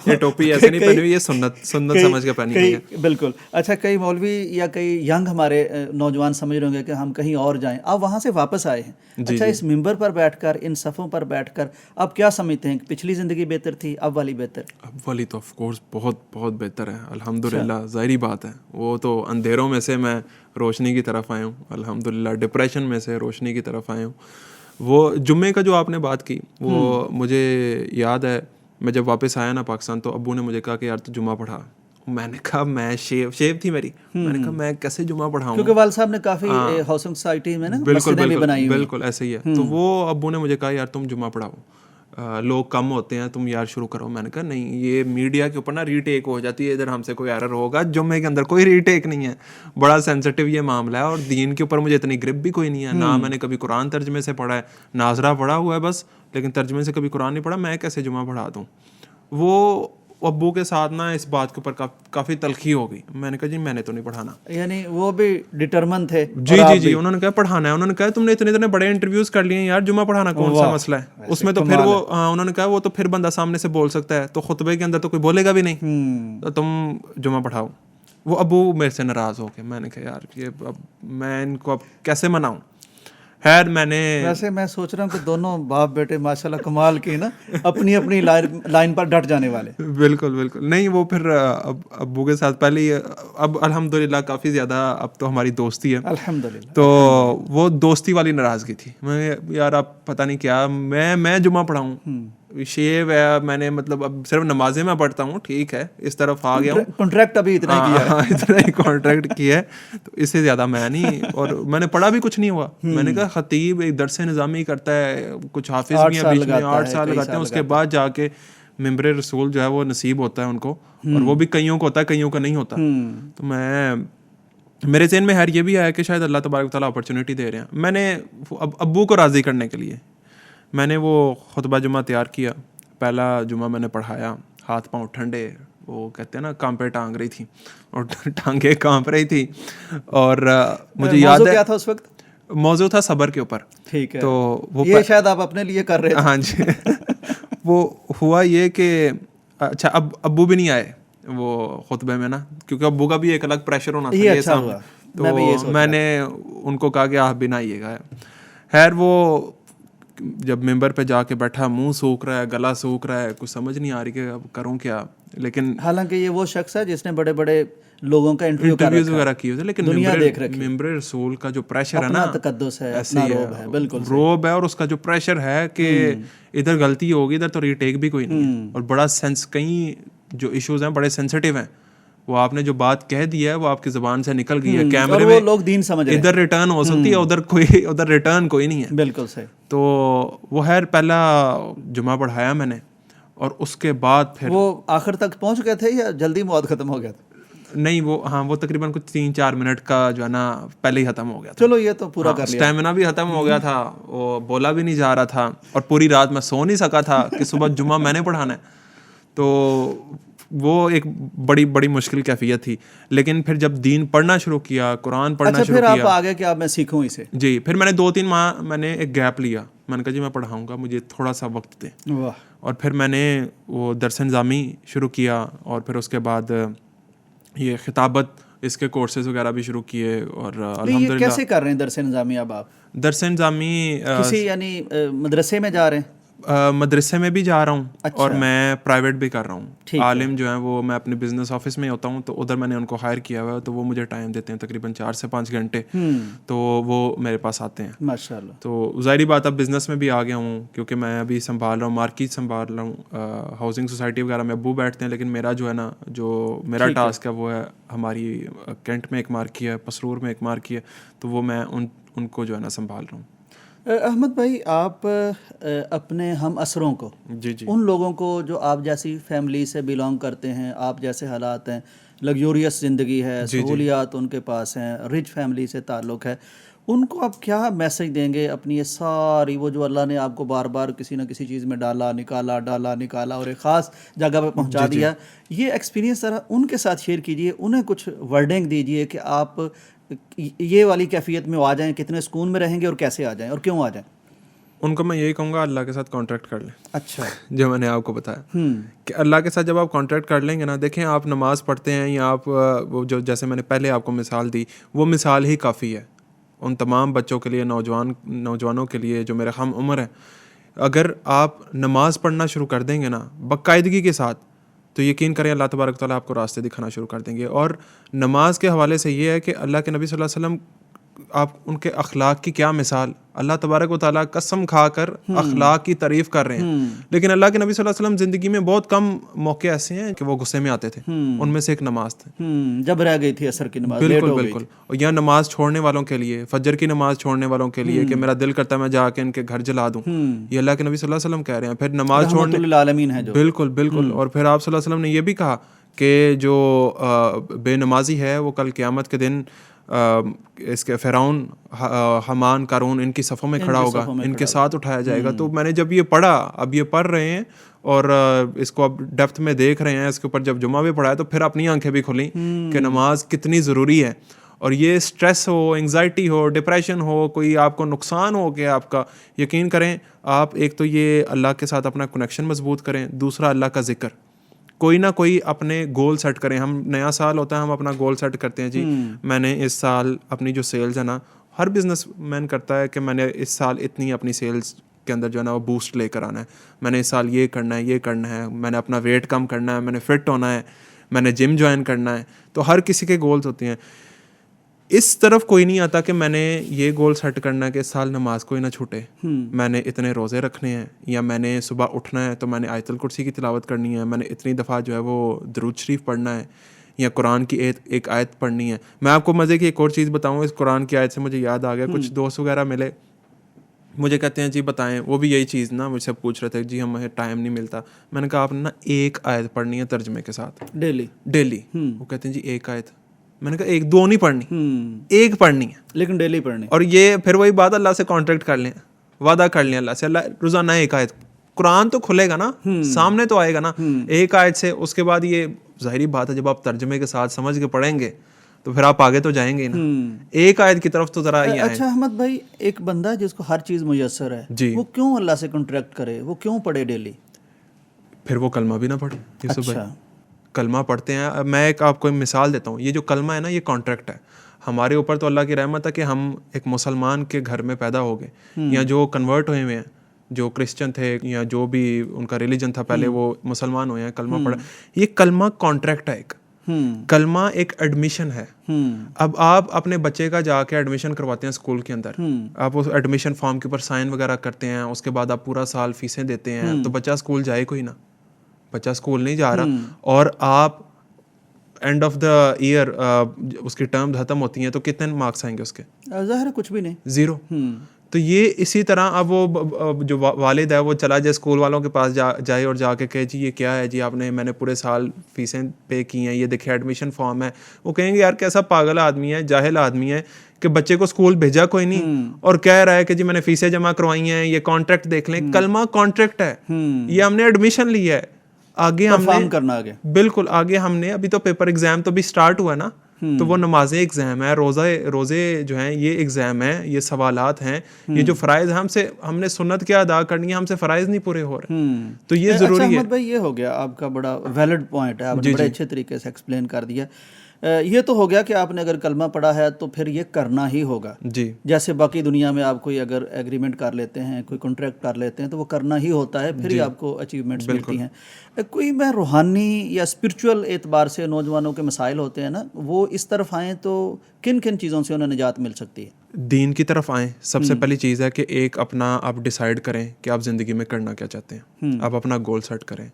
یہ ٹوپی ایسے نہیں پہنی ہوئی, یہ سنت سمجھ کے پہنی ہوئی ہے. بالکل. اچھا, کئی مولوی یا کئی ینگ ہمارے نوجوان سمجھ رہے ہوں گے کہ ہم کہیں اور جائیں, آپ وہاں سے واپس آئے ہیں. اچھا, اس ممبر پر بیٹھ کر, ان صفوں پر بیٹھ کر آپ کیا سمجھتے ہیں کہ پچھلی زندگی بہتر تھی, اب والی بہتر؟ اب والی تو آف کورس بہت بہت بہتر ہے الحمدللہ. ظاہری بات ہے, وہ تو اندھیروں میں سے میں روشنی کی طرف آیا ہوں الحمدللہ, ڈپریشن میں سے روشنی کی طرف آیا ہوں. وہ جمعے کا جو آپ نے بات کی, وہ مجھے یاد ہے, میں جب واپس آیا نا پاکستان, تو ابو نے مجھے کہا کہ یار تو جمعہ پڑھا. میں نے کہا میں شیو تھی میری, میں نے کہا میں کیسے جمعہ پڑھاؤں, کیونکہ والد صاحب نے کافی ہاؤسنگ سوسائٹی میں نا مسجدیں بھی بنائی ہوئی. بالکل ایسے ہی ہے. تو وہ ابو نے مجھے کہا یار تم جمعہ پڑھاؤ, لوگ کم ہوتے ہیں, تم یار شروع کرو. میں نے کہا نہیں, یہ میڈیا کے اوپر نا ری ٹیک ہو جاتی ہے, ادھر ہم سے کوئی ایرر ہوگا. جمعے کے اندر کوئی ری ٹیک نہیں ہے, بڑا سینسٹیو یہ معاملہ ہے, اور دین کے اوپر مجھے اتنی گرپ بھی کوئی نہیں ہے. نہ میں نے کبھی قرآن ترجمے سے پڑھا ہے, ناظرہ پڑھا ہوا ہے بس, لیکن ترجمے سے کبھی قرآن نہیں پڑھا. میں کیسے جمعہ پڑھا دوں؟ وہ ابو کے ساتھ نا اس بات کے اوپر کافی تلخی ہو گئی. میں نے کہا جی میں نے تو نہیں پڑھانا. یعنی وہ بھی ڈٹرمن تھے. جی انہوں نے کہا پڑھانا ہے. انہوں نے کہا تم نے اتنے بڑے انٹرویوز کر لیے ہیں یار, جمعہ پڑھانا کون سا مسئلہ ہے اس میں؟ تو پھر وہ انہوں نے کہا وہ تو پھر بندہ سامنے سے بول سکتا ہے, تو خطبے کے اندر تو کوئی بولے گا بھی نہیں, تو تم جمعہ پڑھاؤ. وہ ابو میرے سے ناراض ہو گئے. میں نے کہا یار یہ اب میں ان کو اب کیسے مناؤں؟ خیر میں نے, ویسے میں سوچ رہا ہوں کہ دونوں باپ بیٹے ماشاءاللہ کمال کی نا, اپنی اپنی لائن پر ڈٹ جانے والے. بالکل نہیں, وہ پھر ابو کے ساتھ پہلے ہی, اب الحمدللہ کافی زیادہ اب تو ہماری دوستی ہے الحمدللہ. تو وہ دوستی والی ناراضگی تھی. میں یار آپ پتہ نہیں کیا, میں جمعہ پڑھاؤں, شیو ہے, میں نے مطلب اب صرف نمازیں میں پڑھتا ہوں, ٹھیک ہے اس طرف آ گیا ہوں, کانٹریکٹ ابھی اتنا ہی کیا ہے, اتنا ہی کانٹریکٹ کیا ہے, تو اس سے زیادہ میں نہیں. اور میں نے پڑھا بھی کچھ نہیں ہوا. میں نے کہا خطیب ایک درس نظامی کرتا ہے, کچھ حافظ بھی ہیں بیچ میں, 8 سال لگاتے ہیں, اس کے بعد جا کے ممبر رسول جو ہے وہ نصیب ہوتا ہے ان کو, اور وہ بھی کئیوں کو ہوتا ہے, کئیوں کا نہیں ہوتا. تو میرے ذہن میں یہ بھی آیا کہ شاید اللہ تبارک و تعالیٰ اپرچونیٹی دے رہے ہیں. میں نے ابو کو راضی کرنے کے لیے میں نے وہ خطبہ جمعہ تیار کیا. پہلا جمعہ میں نے پڑھایا, ہاتھ پاؤں ٹھنڈے, وہ کہتے ہیں نا کانپے ٹانگ رہی تھی, اور ٹانگیں کانپ رہی تھی. اور مجھے یاد ہے کیا تھا اس وقت, موضوع تھا صبر کے اوپر. ٹھیک ہے, تو وہ یہ شاید آپ اپنے لیے کر رہے تھے. ہاں جی. وہ ہوا یہ کہ اچھا ابو بھی نہیں آئے وہ خطبے میں نا, کیونکہ ابو کا بھی ایک الگ پریشر ہونا تھا. اچھا ہوا, تو میں نے ان کو کہا کہ آپ بھی نہ آئیے گا. خیر وہ جب ممبر پہ جا کے بیٹھا, منہ سوکھ رہا ہے, گلا سوکھ رہا ہے, کچھ سمجھ نہیں آ رہی کہ اب کروں کیا. لیکن حالانکہ یہ وہ شخص ہے جس نے بڑے بڑے لوگوں کا انٹرویوز وغیرہ کیے ہوتے, لیکن ممبر رسول کا جو پریشر ہے نا, تقدس ہے, اپنا روب ہے, بالکل روب ہے, اور اس کا جو پریشر ہے کہ ادھر غلطی ہوگی ادھر تو ری ٹیک بھی کوئی نہیں ہے. اور بڑا سینس, کئی جو ایشوز ہیں بڑے سینسٹیو ہیں, وہ آپ نے جو بات کہہ دی ہے وہ آپ کی زبان سے نکل گئی ہے, کیمرے میں لوگ دین سمجھ رہے ہیں, ادھر ریٹرن ہو سکتی ہے, ادھر ریٹرن کوئی نہیں ہے. بالکل صحیح. تو وہ خیر پہلا جمعہ پڑھایا میں نے, اور اس کے بعد پھر وہ آخر تک پہنچ گئے تھے یا جلدی موعد ختم ہو گیا تھا؟ نہیں وہ تقریباً کچھ 3-4 منٹ کا جو ہے نا پہلے ہی ختم ہو گیا تھا. چلو یہ تو پورا کر لیا. اسٹیمنا بھی ختم ہو گیا تھا, وہ بولا بھی نہیں جا رہا تھا, اور پوری رات میں سو نہیں سکا تھا کہ صبح جمعہ میں نے پڑھانا ہے. تو وہ ایک بڑی مشکل کیفیت تھی. لیکن پھر جب دین پڑھنا شروع کیا, قرآن پڑھنا شروع کیا, پھر آپ آگے کہ اب میں سیکھوں اسے. جی, پھر میں نے 2-3 ماہ میں نے ایک گیپ لیا. میں نے کہا جی میں پڑھاؤں گا, مجھے تھوڑا سا وقت دیں. اور پھر میں نے وہ درس نظامی شروع کیا, اور پھر اس کے بعد یہ خطابت اس کے کورسز وغیرہ بھی شروع کیے. اور الحمدللہ کیسے کر رہے ہیں درس نظامی؟ اب آپ درس نظامی کسی یعنی مدرسے میں جا رہے ہیں؟ مدرسے میں بھی جا رہا ہوں, اور میں پرائیویٹ بھی کر رہا ہوں. عالم جو ہیں وہ میں اپنے بزنس آفس میں ہوتا ہوں, تو ادھر میں نے ان کو ہائر کیا ہوا ہے, تو وہ مجھے ٹائم دیتے ہیں تقریباً 4 سے 5 گھنٹے, تو وہ میرے پاس آتے ہیں. ماشاءاللہ. تو ظاہری بات اب بزنس میں بھی آ گیا ہوں, کیونکہ میں ابھی سنبھال رہا ہوں, مارکیٹ سنبھال رہا ہوں. ہاؤسنگ سوسائٹی وغیرہ میں ابو بیٹھتے ہیں, لیکن میرا جو ہے نا, جو میرا ٹاسک ہے وہ ہے, ہماری کینٹ میں ایک مارکی ہے, پسرور میں ایک مارکی ہے, تو وہ میں ان کو جو ہے نا سنبھال رہا ہوں. احمد بھائی, آپ اپنے ہم عصروں کو, ان لوگوں کو جو آپ جیسی فیملی سے بلانگ کرتے ہیں, آپ جیسے حالات ہیں, لگزوریس زندگی ہے, سہولیات ان کے پاس ہیں, رچ فیملی سے تعلق ہے, ان کو آپ کیا میسج دیں گے اپنی یہ ساری وہ جو اللہ نے آپ کو بار بار کسی نہ کسی چیز میں ڈالا نکالا اور ایک خاص جگہ پہ پہنچا دیا, یہ ایکسپیرینس ذرا ان کے ساتھ شیئر کیجئے, انہیں کچھ ورڈنگ دیجئے کہ آپ یہ والی کیفیت میں آ جائیں, کتنے سکون میں رہیں گے اور کیسے آ جائیں اور کیوں آ جائیں. ان کو میں یہی کہوں گا, اللہ کے ساتھ کانٹریکٹ کر لیں. اچھا, جو میں نے آپ کو بتایا کہ اللہ کے ساتھ جب آپ کانٹریکٹ کر لیں گے نا, دیکھیں آپ نماز پڑھتے ہیں یا آپ وہ جو جیسے میں نے پہلے آپ کو مثال دی, وہ مثال ہی کافی ہے ان تمام بچوں کے لیے, نوجوانوں کے لیے جو میرے ہم عمر ہیں. اگر آپ نماز پڑھنا شروع کر دیں گے نا باقاعدگی کے ساتھ, تو یقین کریں اللہ تبارک تعالیٰ آپ کو راستے دکھانا شروع کر دیں گے. اور نماز کے حوالے سے یہ ہے کہ اللہ کے نبی صلی اللہ علیہ وسلم, آپ ان کے اخلاق کی کیا مثال, اللہ تبارک و تعالیٰ قسم کھا کر اخلاق کی تعریف کر رہے ہیں, لیکن اللہ کے نبی صلی اللہ علیہ وسلم زندگی میں بہت کم موقع ایسے ہیں کہ وہ غصے میں آتے تھے. ان میں سے ایک نماز تھے, جب رہ گئی تھی عصر کی نماز. بالکل. اور یا نماز چھوڑنے والوں کے لیے, فجر کی نماز چھوڑنے والوں کے لیے کہ میرا دل کرتا ہے میں جا کے ان کے گھر جلا دوں, یہ اللہ کے نبی صلی اللہ علیہ وسلم کہہ رہے ہیں. پھر نماز چھوڑنے للعالمین ہے جو, بالکل. اور پھر آپ صلی اللہ علیہ وسلم نے یہ بھی کہا کہ جو بے نمازی ہے وہ کل قیامت کے دن اس کے فرعون, حمان, قارون ان کی صفوں میں کھڑا ہوگا, ان کے ساتھ اٹھایا جائے گا. تو میں نے جب یہ پڑھا, اب یہ پڑھ رہے ہیں اور اس کو اب ڈیپتھ میں دیکھ رہے ہیں, اس کے اوپر جب جمعہ بھی پڑھا ہے تو پھر اپنی آنکھیں بھی کھلیں کہ نماز کتنی ضروری ہے. اور یہ سٹریس ہو, انگزائٹی ہو, ڈپریشن ہو, کوئی آپ کو نقصان ہو گیا آپ کا, یقین کریں آپ ایک تو یہ اللہ کے ساتھ اپنا کنیکشن مضبوط کریں, دوسرا اللہ کا ذکر, کوئی نہ کوئی اپنے گول سیٹ کریں. ہم نیا سال ہوتا ہے, ہم اپنا گول سیٹ کرتے ہیں, جی میں نے اس سال اپنی جو سیلز ہے نا, ہر بزنس مین کرتا ہے کہ میں نے اس سال اتنی اپنی سیلز کے اندر جو ہے نا وہ بوسٹ لے کر آنا ہے, میں نے اس سال یہ کرنا ہے, میں نے اپنا ویٹ کم کرنا ہے, میں نے فٹ ہونا ہے, میں نے جم جوائن کرنا ہے. تو ہر کسی کے گولز ہوتے ہیں. اس طرف کوئی نہیں آتا کہ میں نے یہ گول سیٹ کرنا ہے کہ اس سال نماز کوئی نہ چھوٹے, میں نے اتنے روزے رکھنے ہیں, یا میں نے صبح اٹھنا ہے تو میں نے آیت الکرسی کی تلاوت کرنی ہے, میں نے اتنی دفعہ جو ہے وہ درود شریف پڑھنا ہے, یا قرآن کی ایک آیت پڑھنی ہے. میں آپ کو مزے کی ایک اور چیز بتاؤں, اس قرآن کی آیت سے مجھے یاد آ گیا, کچھ دوست وغیرہ ملے, مجھے کہتے ہیں جی بتائیں, وہ بھی یہی چیز نا مجھ سے پوچھ رہے تھے, جی ہمیں ٹائم نہیں ملتا. میں نے کہا آپ نے نا ایک آیت پڑھنی ہے ترجمے کے ساتھ ڈیلی. وہ کہتے ہیں جی ایک آیت. میں نے کہا ایک دو نہیں پڑھنی, ایک پڑھنی ہے, لیکن ڈیلی پڑھنی. اور یہ پھر وہی بات, اللہ سے کانٹریکٹ کر لیں, وعدہ کر لیں اللہ سے, اللہ روزانہ ایک آیت. قرآن تو کھلے گا نا, سامنے تو آئے گا نا ایک آیت سے. اس کے بعد یہ ظاہری بات ہے, جب آپ ترجمے کے ساتھ سمجھ کے پڑھیں گے تو پھر آپ آگے تو جائیں گے نا. ایک آیت کی طرف تو ذرا یہ. اچھا احمد بھائی, ایک بندہ جس کو ہر چیز میسر ہے, وہ کیوں اللہ سے کانٹریکٹ کرے, وہ کیوں پڑھے ڈیلی؟ پھر وہ کلمہ بھی نہ پڑھے. یوسف بھائی کلمہ پڑھتے ہیں. میں ایک آپ کو مثال دیتا ہوں, یہ جو کلمہ ہے نا یہ کانٹریکٹ ہے ہمارے اوپر. تو اللہ کی رحمت ہے کہ ہم ایک مسلمان کے گھر میں پیدا ہو گئے, یا جو کنورٹ ہوئے ہوئے ہیں, جو کرسچن تھے یا جو بھی ان کا ریلیجن تھا پہلے, وہ مسلمان ہوئے ہیں, کلمہ پڑھا. یہ کلمہ کانٹریکٹ ہے, ایک کلمہ ایک ایڈمیشن ہے. اب آپ اپنے بچے کا جا کے ایڈمیشن کرواتے ہیں اسکول کے اندر, آپ اس ایڈمیشن فارم کے اوپر سائن وغیرہ کرتے ہیں, اس کے بعد آپ پورا سال فیسیں دیتے ہیں, تو بچہ اسکول جائے کوئی نہ, بچہ اسکول نہیں جا رہا. اور آپ اینڈ آف دا ایئر اس کی ٹرم ختم ہوتی ہیں تو کتنے مارکس آئیں گے اس کے؟ ظاہر کچھ بھی نہیں, 0. تو یہ اسی طرح اب وہ جو والد ہے وہ چلا جائے اسکول والوں کے پاس جائے اور جا کے کہے جی یہ کیا ہے, جی آپ نے, میں نے پورے سال فیسیں پے کی ہیں, یہ دیکھیں ایڈمیشن فارم ہے. وہ کہیں گے یار کیسا پاگل آدمی ہے, جاہل آدمی ہے کہ بچے کو اسکول بھیجا کوئی نہیں اور کہہ رہا ہے کہ جی میں نے فیسیں جمع کروائی ہیں, یہ کانٹریکٹ دیکھ لیں. کلمہ کانٹریکٹ ہے, یہ ہم نے ایڈمیشن لی ہے, آگے ہم نے کرنا, آگے بالکل آگے ہم نے, ابھی تو پیپر ایگزام تو بھی سٹارٹ ہوا ہے نا, تو وہ نمازیں ایگزام ہے, روزے جو ہیں یہ ایگزام ہیں, یہ سوالات ہیں, یہ جو فرائض ہیں ہم نے سنت کیا ادا کرنی ہے, ہم سے فرائض نہیں پورے ہو رہے, تو یہ ضروری ہے. احمد بھائی یہ ہو گیا آپ کا بڑا ویلڈ پوائنٹ ہے, آپ نے بڑے اچھے طریقے سے ایکسپلین کر دیا. یہ تو ہو گیا کہ آپ نے اگر کلمہ پڑھا ہے تو پھر یہ کرنا ہی ہوگا. جی جیسے باقی دنیا میں آپ کوئی اگر ایگریمنٹ کر لیتے ہیں, کوئی کانٹریکٹ کر لیتے ہیں, تو وہ کرنا ہی ہوتا ہے, پھر ہی آپ کو اچیومنٹس ملتی ہیں. کوئی میں روحانی یا اسپرچول اعتبار سے نوجوانوں کے مسائل ہوتے ہیں نا, وہ اس طرف آئیں تو کن کن چیزوں سے انہیں نجات مل سکتی ہے؟ دین کی طرف آئیں. سب سے پہلی چیز ہے کہ ایک اپنا آپ ڈیسائیڈ کریں کہ آپ زندگی میں کرنا کیا چاہتے ہیں, آپ اپنا گول سیٹ کریں.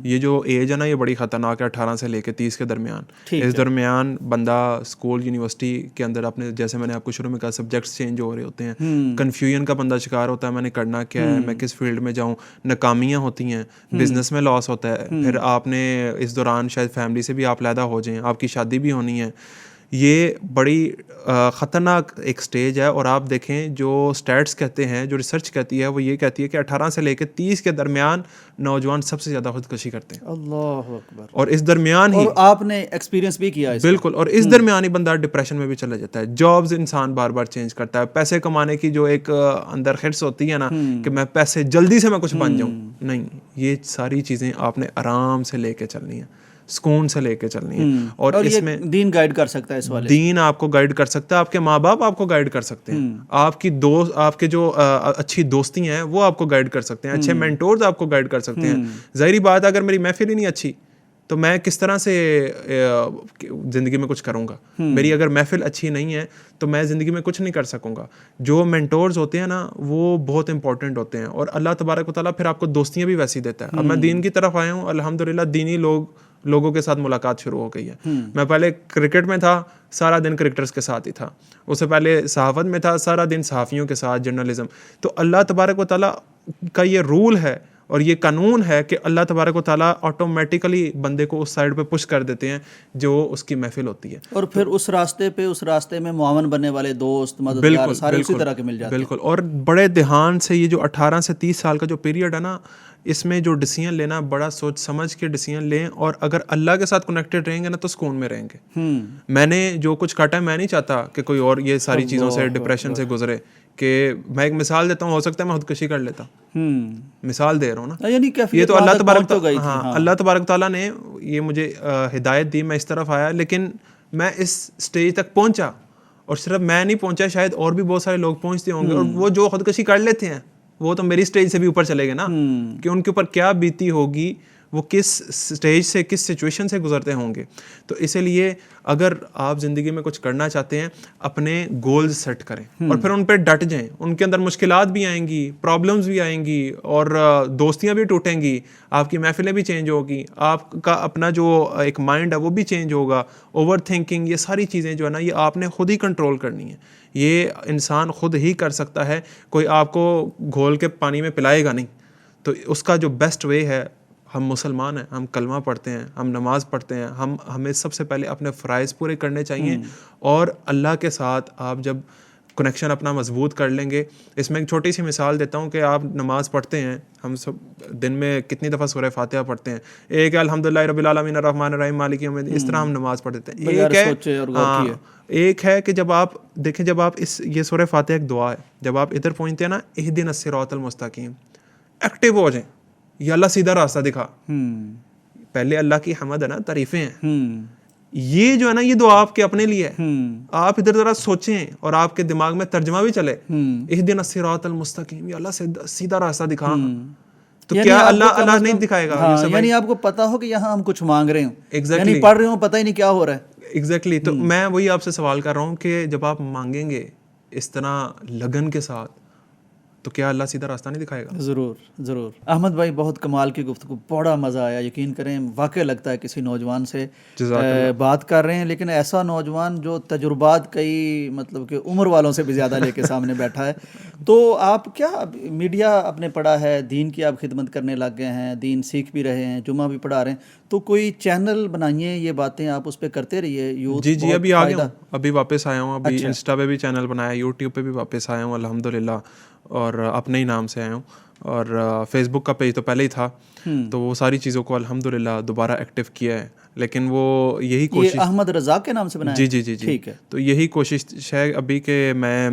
یہ جو ایج ہے نا یہ بڑی خطرناک ہے, 18 سے لے کے 30 کے درمیان. اس درمیان بندہ اسکول یونیورسٹی کے اندر اپنے, جیسے میں نے آپ کو شروع میں کہا, سبجیکٹس چینج ہو رہے ہوتے ہیں, کنفیوژن کا بندہ شکار ہوتا ہے, میں نے کرنا کیا ہے, میں کس فیلڈ میں جاؤں, ناکامیاں ہوتی ہیں, بزنس میں لاس ہوتا ہے, پھر آپ نے اس دوران شاید فیملی سے بھی آپ علیحدہ ہو جائیں, آپ کی شادی بھی ہونی ہے. یہ بڑی خطرناک ایک سٹیج ہے. اور آپ دیکھیں جو اسٹیٹس کہتے ہیں, جو ریسرچ کہتی ہے, وہ یہ کہتی ہے کہ 18 سے لے کے 30 کے درمیان نوجوان سب سے زیادہ خودکشی کرتے ہیں. اللہ اکبر. اور اس درمیان ہی, اور آپ نے ایکسپیرینس بھی کیا ہے بالکل, اور اس درمیان ہی بندہ ڈپریشن میں بھی چلا جاتا ہے. جابز انسان بار بار چینج کرتا ہے, پیسے کمانے کی جو ایک اندر خرس ہوتی ہے نا کہ میں پیسے جلدی سے میں کچھ بن جاؤں, نہیں, یہ ساری چیزیں آپ نے آرام سے لے کے چلنی ہیں, سکون سے لے کے چلنی ہے. اور اس میں دین گائیڈ کر سکتا ہے, اس والے دین آپ کو گائیڈ کر سکتا ہے, آپ کے ماں باپ آپ کو گائیڈ کر سکتے ہیں, آپ کی دوست, آپ کے جو اچھی دوستی ہیں وہ آپ کو گائیڈ کر سکتے ہیں, اچھے مینٹورز آپ کو گائیڈ کر سکتے ہیں. ظاہری بات ہے اگر میری محفل ہی نہیں اچھی تو میں کس طرح سے زندگی میں کچھ کروں گا. میری اگر محفل اچھی نہیں ہے تو میں زندگی میں کچھ نہیں کر سکوں گا. جو مینٹورز ہوتے ہیں نا وہ بہت امپورٹنٹ ہوتے ہیں, اور اللہ تبارک و تعالیٰ پھر آپ کو دوستیاں بھی ویسی دیتا ہے. اب میں دین کی طرف آیا ہوں, الحمدللہ دینی لوگوں کے ساتھ ملاقات شروع ہو گئی ہے. میں پہلے کرکٹ میں تھا, سارا دن کرکٹرز کے ساتھ ہی تھا. اس سے پہلے صحافت میں تھا, سارا دن صحافیوں کے ساتھ, جرنلزم. تو اللہ تبارک و تعالیٰ کا یہ رول ہے اور یہ قانون ہے کہ اللہ تبارک و تعالیٰ آٹومیٹیکلی بندے کو اس سائڈ پہ پش کر دیتے ہیں جو اس کی محفل ہوتی ہے. اور پھر اس راستے میں معاون بننے والے دوست, مددگار, سارے اسی طرح کے مل جاتے ہیں. بالکل. اور بڑے دھیان سے یہ جو 18 سے 30 سال کا جو پیریڈ ہے نا, اس میں جو ڈیسیژن لینا, بڑا سوچ سمجھ کے ڈیسیژن لیں, اور اگر اللہ کے ساتھ کنیکٹڈ رہیں گے نا تو سکون میں رہیں گے. میں نے جو کچھ کاٹا ہے, میں نہیں چاہتا کہ کوئی اور یہ ساری چیزوں سے, ڈپریشن سے گزرے. کہ میں ایک مثال دیتا ہوں, ہو سکتا ہے میں خودکشی کر لیتا, مثال دے رہا ہوں نا, یعنی یہ تو اللہ تبارک تعالیٰ نے یہ مجھے ہدایت دی, میں اس طرف آیا, لیکن میں اس سٹیج تک پہنچا, اور صرف میں نہیں پہنچا, شاید اور بھی بہت سارے لوگ پہنچتے ہوں گے, اور وہ جو خودکشی کر لیتے ہیں وہ تو میری سٹیج سے بھی اوپر چلے گئے نا, کہ ان کے اوپر کیا بیتی ہوگی, وہ کس سٹیج سے, کس سچویشن سے گزرتے ہوں گے. تو اسی لیے اگر آپ زندگی میں کچھ کرنا چاہتے ہیں, اپنے گولز سیٹ کریں اور پھر ان پہ ڈٹ جائیں. ان کے اندر مشکلات بھی آئیں گی, پرابلمز بھی آئیں گی, اور دوستیاں بھی ٹوٹیں گی, آپ کی محفلیں بھی چینج ہوگی, آپ کا اپنا جو ایک مائنڈ ہے وہ بھی چینج ہوگا. اوور تھنکنگ, یہ ساری چیزیں جو ہے نا, یہ آپ نے خود ہی کنٹرول کرنی ہے. یہ انسان خود ہی کر سکتا ہے, کوئی آپ کو گھول کے پانی میں پلائے گا نہیں. تو اس کا جو بیسٹ وے ہے, ہم مسلمان ہیں, ہم کلمہ پڑھتے ہیں, ہم نماز پڑھتے ہیں, ہمیں سب سے پہلے اپنے فرائض پورے کرنے چاہیے, اور اللہ کے ساتھ آپ جب کنیکشن اپنا مضبوط کر لیں گے. اس میں ایک چھوٹی سی مثال دیتا ہوں کہ آپ نماز پڑھتے ہیں, ہم سب دن میں کتنی دفعہ سورہ فاتحہ پڑھتے ہیں. ایک ہے الحمدللہ رب العالمین الرحمن الرحیم مالک یوم الدین, اس طرح ہم نماز پڑھتے ہیں. ایک ہے کہ جب آپ دیکھیں, جب آپ یہ سورہ فاتحہ ایک دعا ہے, جب آپ ادھر پہنچتے ہیں نا, اہدنا الصراط المستقیم, ایکٹیو ہو جائیں, یا اللہ سیدھا راستہ دکھا. پہلے اللہ کی حمد ہے نا, تعریفیں ہیں. یہ جو ہے نا, یہ دعا آپ کے اپنے لیے ہے. آپ ادھر ذرا سوچیں اور آپ کے دماغ میں ترجمہ بھی چلے, اہدنا الصراط المستقیم, یا اللہ سیدھا راستہ دکھا. تو کیا اللہ نہیں دکھائے گا؟ یعنی آپ کو پتا ہو کہ یہاں ہم کچھ مانگ رہے ہوں, یعنی پڑھ رہے ہوں, پتہ ہی نہیں کیا ہو رہا ہے. ایگزیکٹلی. تو میں وہی آپ سے سوال کر رہا ہوں کہ جب آپ مانگیں گے اس طرح لگن کے ساتھ, تو کیا اللہ سیدھا راستہ نہیں دکھائے گا؟ ضرور ضرور. احمد بھائی, بہت کمال کی گفتگو, بڑا مزہ آیا. یقین کریں, واقع لگتا ہے کسی نوجوان سے بات کر رہے ہیں, لیکن ایسا نوجوان جو تجربات کئی مطلب کہ عمر والوں سے بھی زیادہ لے کے سامنے بیٹھا ہے. تو آپ کیا میڈیا اپنے پڑھا ہے, دین کی آپ خدمت کرنے لگ گئے ہیں, دین سیکھ بھی رہے ہیں, جمعہ بھی پڑھا رہے ہیں, تو کوئی چینل بنائیے, یہ باتیں آپ اس پہ کرتے رہیے. جی ابھی آ گیا ہوں, ابھی واپس آیا ہوں, ابھی انسٹا پہ بھی چینل بنایا, یوٹیوب پہ بھی واپس آیا ہوں الحمدللہ. اور اپنے ہی نام سے آیا ہوں. اور فیس بک کا پیج تو پہلے ہی تھا, تو وہ ساری چیزوں کو الحمدللہ دوبارہ ایکٹیو کیا ہے. لیکن وہ یہی کوشش, احمد رزاق کے نام سے بنایا؟ جی ٹھیک ہے. تو یہی کوشش ہے ابھی کہ میں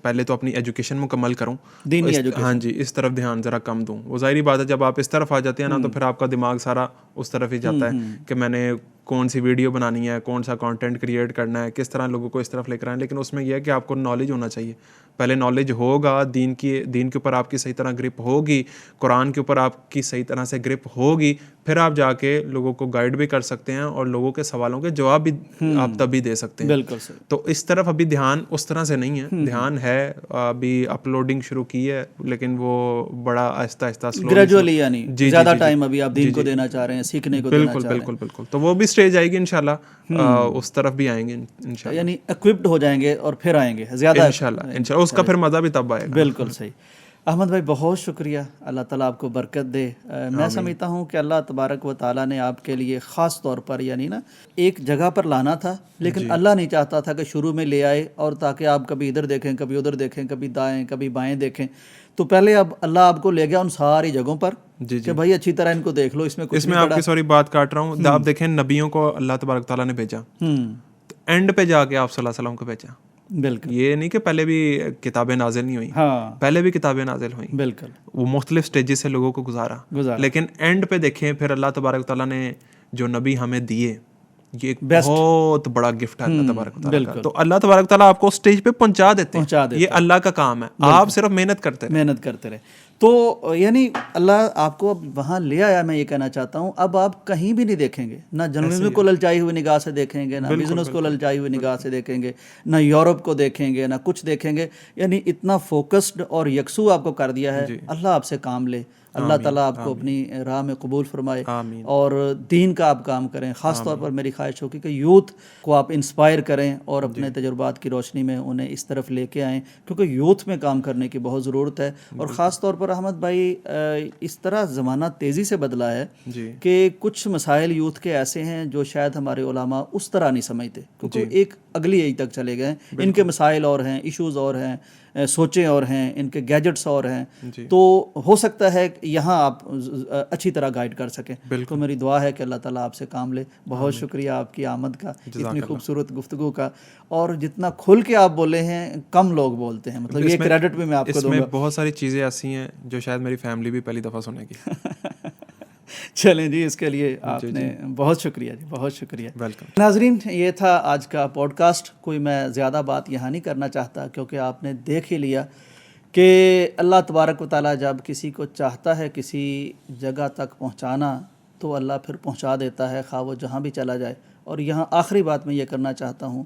پہلے تو اپنی ایجوکیشن مکمل کروں, دینی ایجوکیشن. ہاں جی, اس طرف دھیان ذرا کم دوں. وہ ظاہری بات ہے جب آپ اس طرف آ جاتے ہیں نا تو پھر آپ کا دماغ سارا اس طرف ہی جاتا ہے کہ میں نے کون سی ویڈیو بنانی ہے, کون سا کانٹینٹ کریٹ کرنا ہے, کس طرح لوگوں کو اس طرف لے کر آئیں. لیکن اس میں یہ ہے کہ آپ کو نالج ہونا چاہیے. پہلے نالج ہوگا, دین کے اوپر آپ کی صحیح طرح گرپ ہوگی, قرآن کے اوپر آپ کی صحیح طرح سے گرپ ہوگی, پھر آپ جا کے لوگوں کو گائیڈ بھی کر سکتے ہیں اور لوگوں کے سوالوں کے جواب بھی آپ تبھی دے سکتے ہیں. بالکل صحیح. تو اس طرف ابھی دھیان اس طرح سے نہیں ہے. دھیان ہے, ابھی اپلوڈنگ شروع کی ہے, لیکن وہ بڑا آہستہ آہستہ گریجولی, یعنی زیادہ ٹائم ابھی آپ دین کو دینا چاہ رہے ہیں, سیکھنے کو دینا چاہ رہے ہیں. بالکل بالکل. تو وہ بھی اسٹیج آئے گی انشاءاللہ, اس طرف بھی آئیں گے انشاءاللہ, یعنی اکوپڈ ہو جائیں گے اور پھر آئیں گے زیادہ انشاءاللہ. اس کا پھر مزہ بھی تب آئے گا. بالکل صحیح. احمد بھائی بہت شکریہ, اللہ تعالیٰ آپ کو برکت دے. میں سمجھتا ہوں کہ اللہ تبارک و تعالیٰ نے آپ کے لیے خاص طور پر یعنی نا ایک جگہ پر لانا تھا, لیکن اللہ نہیں چاہتا تھا کہ شروع میں لے آئے اور تاکہ آپ کبھی ادھر دیکھیں, کبھی ادھر دیکھیں, کبھی دائیں کبھی بائیں دیکھیں. تو پہلے اب اللہ آپ کو لے گیا ان ساری جگہوں پر کہ بھائی اچھی طرح ان کو دیکھ لو. اس میں آپ کی سوری بات کاٹ رہا ہوں, آپ دیکھیں نبیوں کو اللہ تبارک تعالیٰ نے بھیجا, تو اینڈ پہ جا کے آپ صلی اللہ علیہ وسلم کو بھیجا. بالکل, یہ نہیں کہ پہلے بھی کتابیں نازل نہیں ہوئی, پہلے بھی کتابیں نازل ہوئیں, بالکل, وہ مختلف سٹیجز سے لوگوں کو گزارا. لیکن اینڈ پہ دیکھیں پھر اللہ تبارک تعالیٰ نے جو نبی ہمیں دیے, یہ ایک بہت بڑا گفٹ ہے اللہ تبارک تعالیٰ کا. تو اللہ تبارک تعالیٰ آپ کو اسٹیج پہ پہنچا دیتے ہیں, یہ اللہ کا کام ہے, آپ صرف محنت کرتے رہے. تو یعنی اللہ آپ کو اب وہاں لے آیا. میں یہ کہنا چاہتا ہوں اب آپ کہیں بھی نہیں دیکھیں گے, نہ جرنلزم کو للچائی ہوئی نگاہ سے دیکھیں گے, نہ بزنس کو للچائی ہوئی نگاہ سے دیکھیں گے, نہ یورپ کو دیکھیں گے, نہ کچھ دیکھیں گے. یعنی اتنا فوکسڈ اور یکسو آپ کو کر دیا ہے. اللہ آپ سے کام لے, اللہ تعالیٰ آپ کو اپنی راہ میں قبول فرمائے اور دین کا آپ کام کریں. خاص طور پر میری خواہش ہوگی کہ یوتھ کو آپ انسپائر کریں اور اپنے تجربات کی روشنی میں انہیں اس طرف لے کے آئیں, کیونکہ یوتھ میں کام کرنے کی بہت ضرورت ہے. اور خاص طور پر احمد بھائی اس طرح زمانہ تیزی سے بدلا ہے کہ کچھ مسائل یوتھ کے ایسے ہیں جو شاید ہمارے علماء اس طرح نہیں سمجھتے, کیونکہ ایک اگلی ایج تک چلے گئے. ان کے مسائل اور ہیں, ایشوز اور ہیں, سوچیں اور ہیں, ان کے گیجٹس اور ہیں. تو ہو سکتا ہے کہ یہاں آپ اچھی طرح گائیڈ کر سکیں. تو میری دعا ہے کہ اللہ تعالیٰ آپ سے کام لے. بہت شکریہ آپ کی آمد کا, اتنی خوبصورت گفتگو کا, اور جتنا کھل کے آپ بولے ہیں کم لوگ بولتے ہیں, مطلب یہ کریڈٹ بھی میں آپ کو دوں گا. اس میں بہت ساری چیزیں ایسی ہیں جو شاید میری فیملی بھی پہلی دفعہ سنے گی. چلیں جی, اس کے لیے آپ نے بہت شکریہ جی, بہت شکریہ. ناظرین, یہ تھا آج کا پوڈ کاسٹ. کوئی میں زیادہ بات یہاں نہیں کرنا چاہتا, کیونکہ آپ نے دیکھ ہی لیا کہ اللہ تبارک و تعالیٰ جب کسی کو چاہتا ہے کسی جگہ تک پہنچانا تو اللہ پھر پہنچا دیتا ہے, خواہ وہ جہاں بھی چلا جائے. اور یہاں آخری بات میں یہ کرنا چاہتا ہوں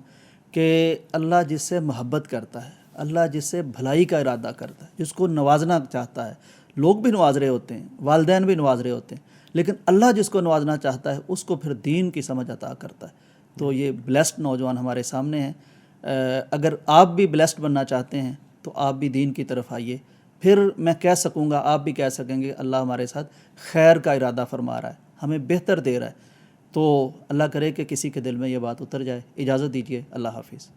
کہ اللہ جس سے محبت کرتا ہے, اللہ جس سے بھلائی کا ارادہ کرتا ہے, جس کو نوازنا چاہتا ہے, لوگ بھی نواز رہے ہوتے ہیں, والدین بھی نواز رہے ہوتے ہیں, لیکن اللہ جس کو نوازنا چاہتا ہے اس کو پھر دین کی سمجھ عطا کرتا ہے. تو یہ بلیسڈ نوجوان ہمارے سامنے ہیں. اگر آپ بھی بلیسڈ بننا چاہتے ہیں تو آپ بھی دین کی طرف آئیے. پھر میں کہہ سکوں گا, آپ بھی کہہ سکیں گے, اللہ ہمارے ساتھ خیر کا ارادہ فرما رہا ہے, ہمیں بہتر دے رہا ہے. تو اللہ کرے کہ کسی کے دل میں یہ بات اتر جائے. اجازت دیجیے, اللہ حافظ.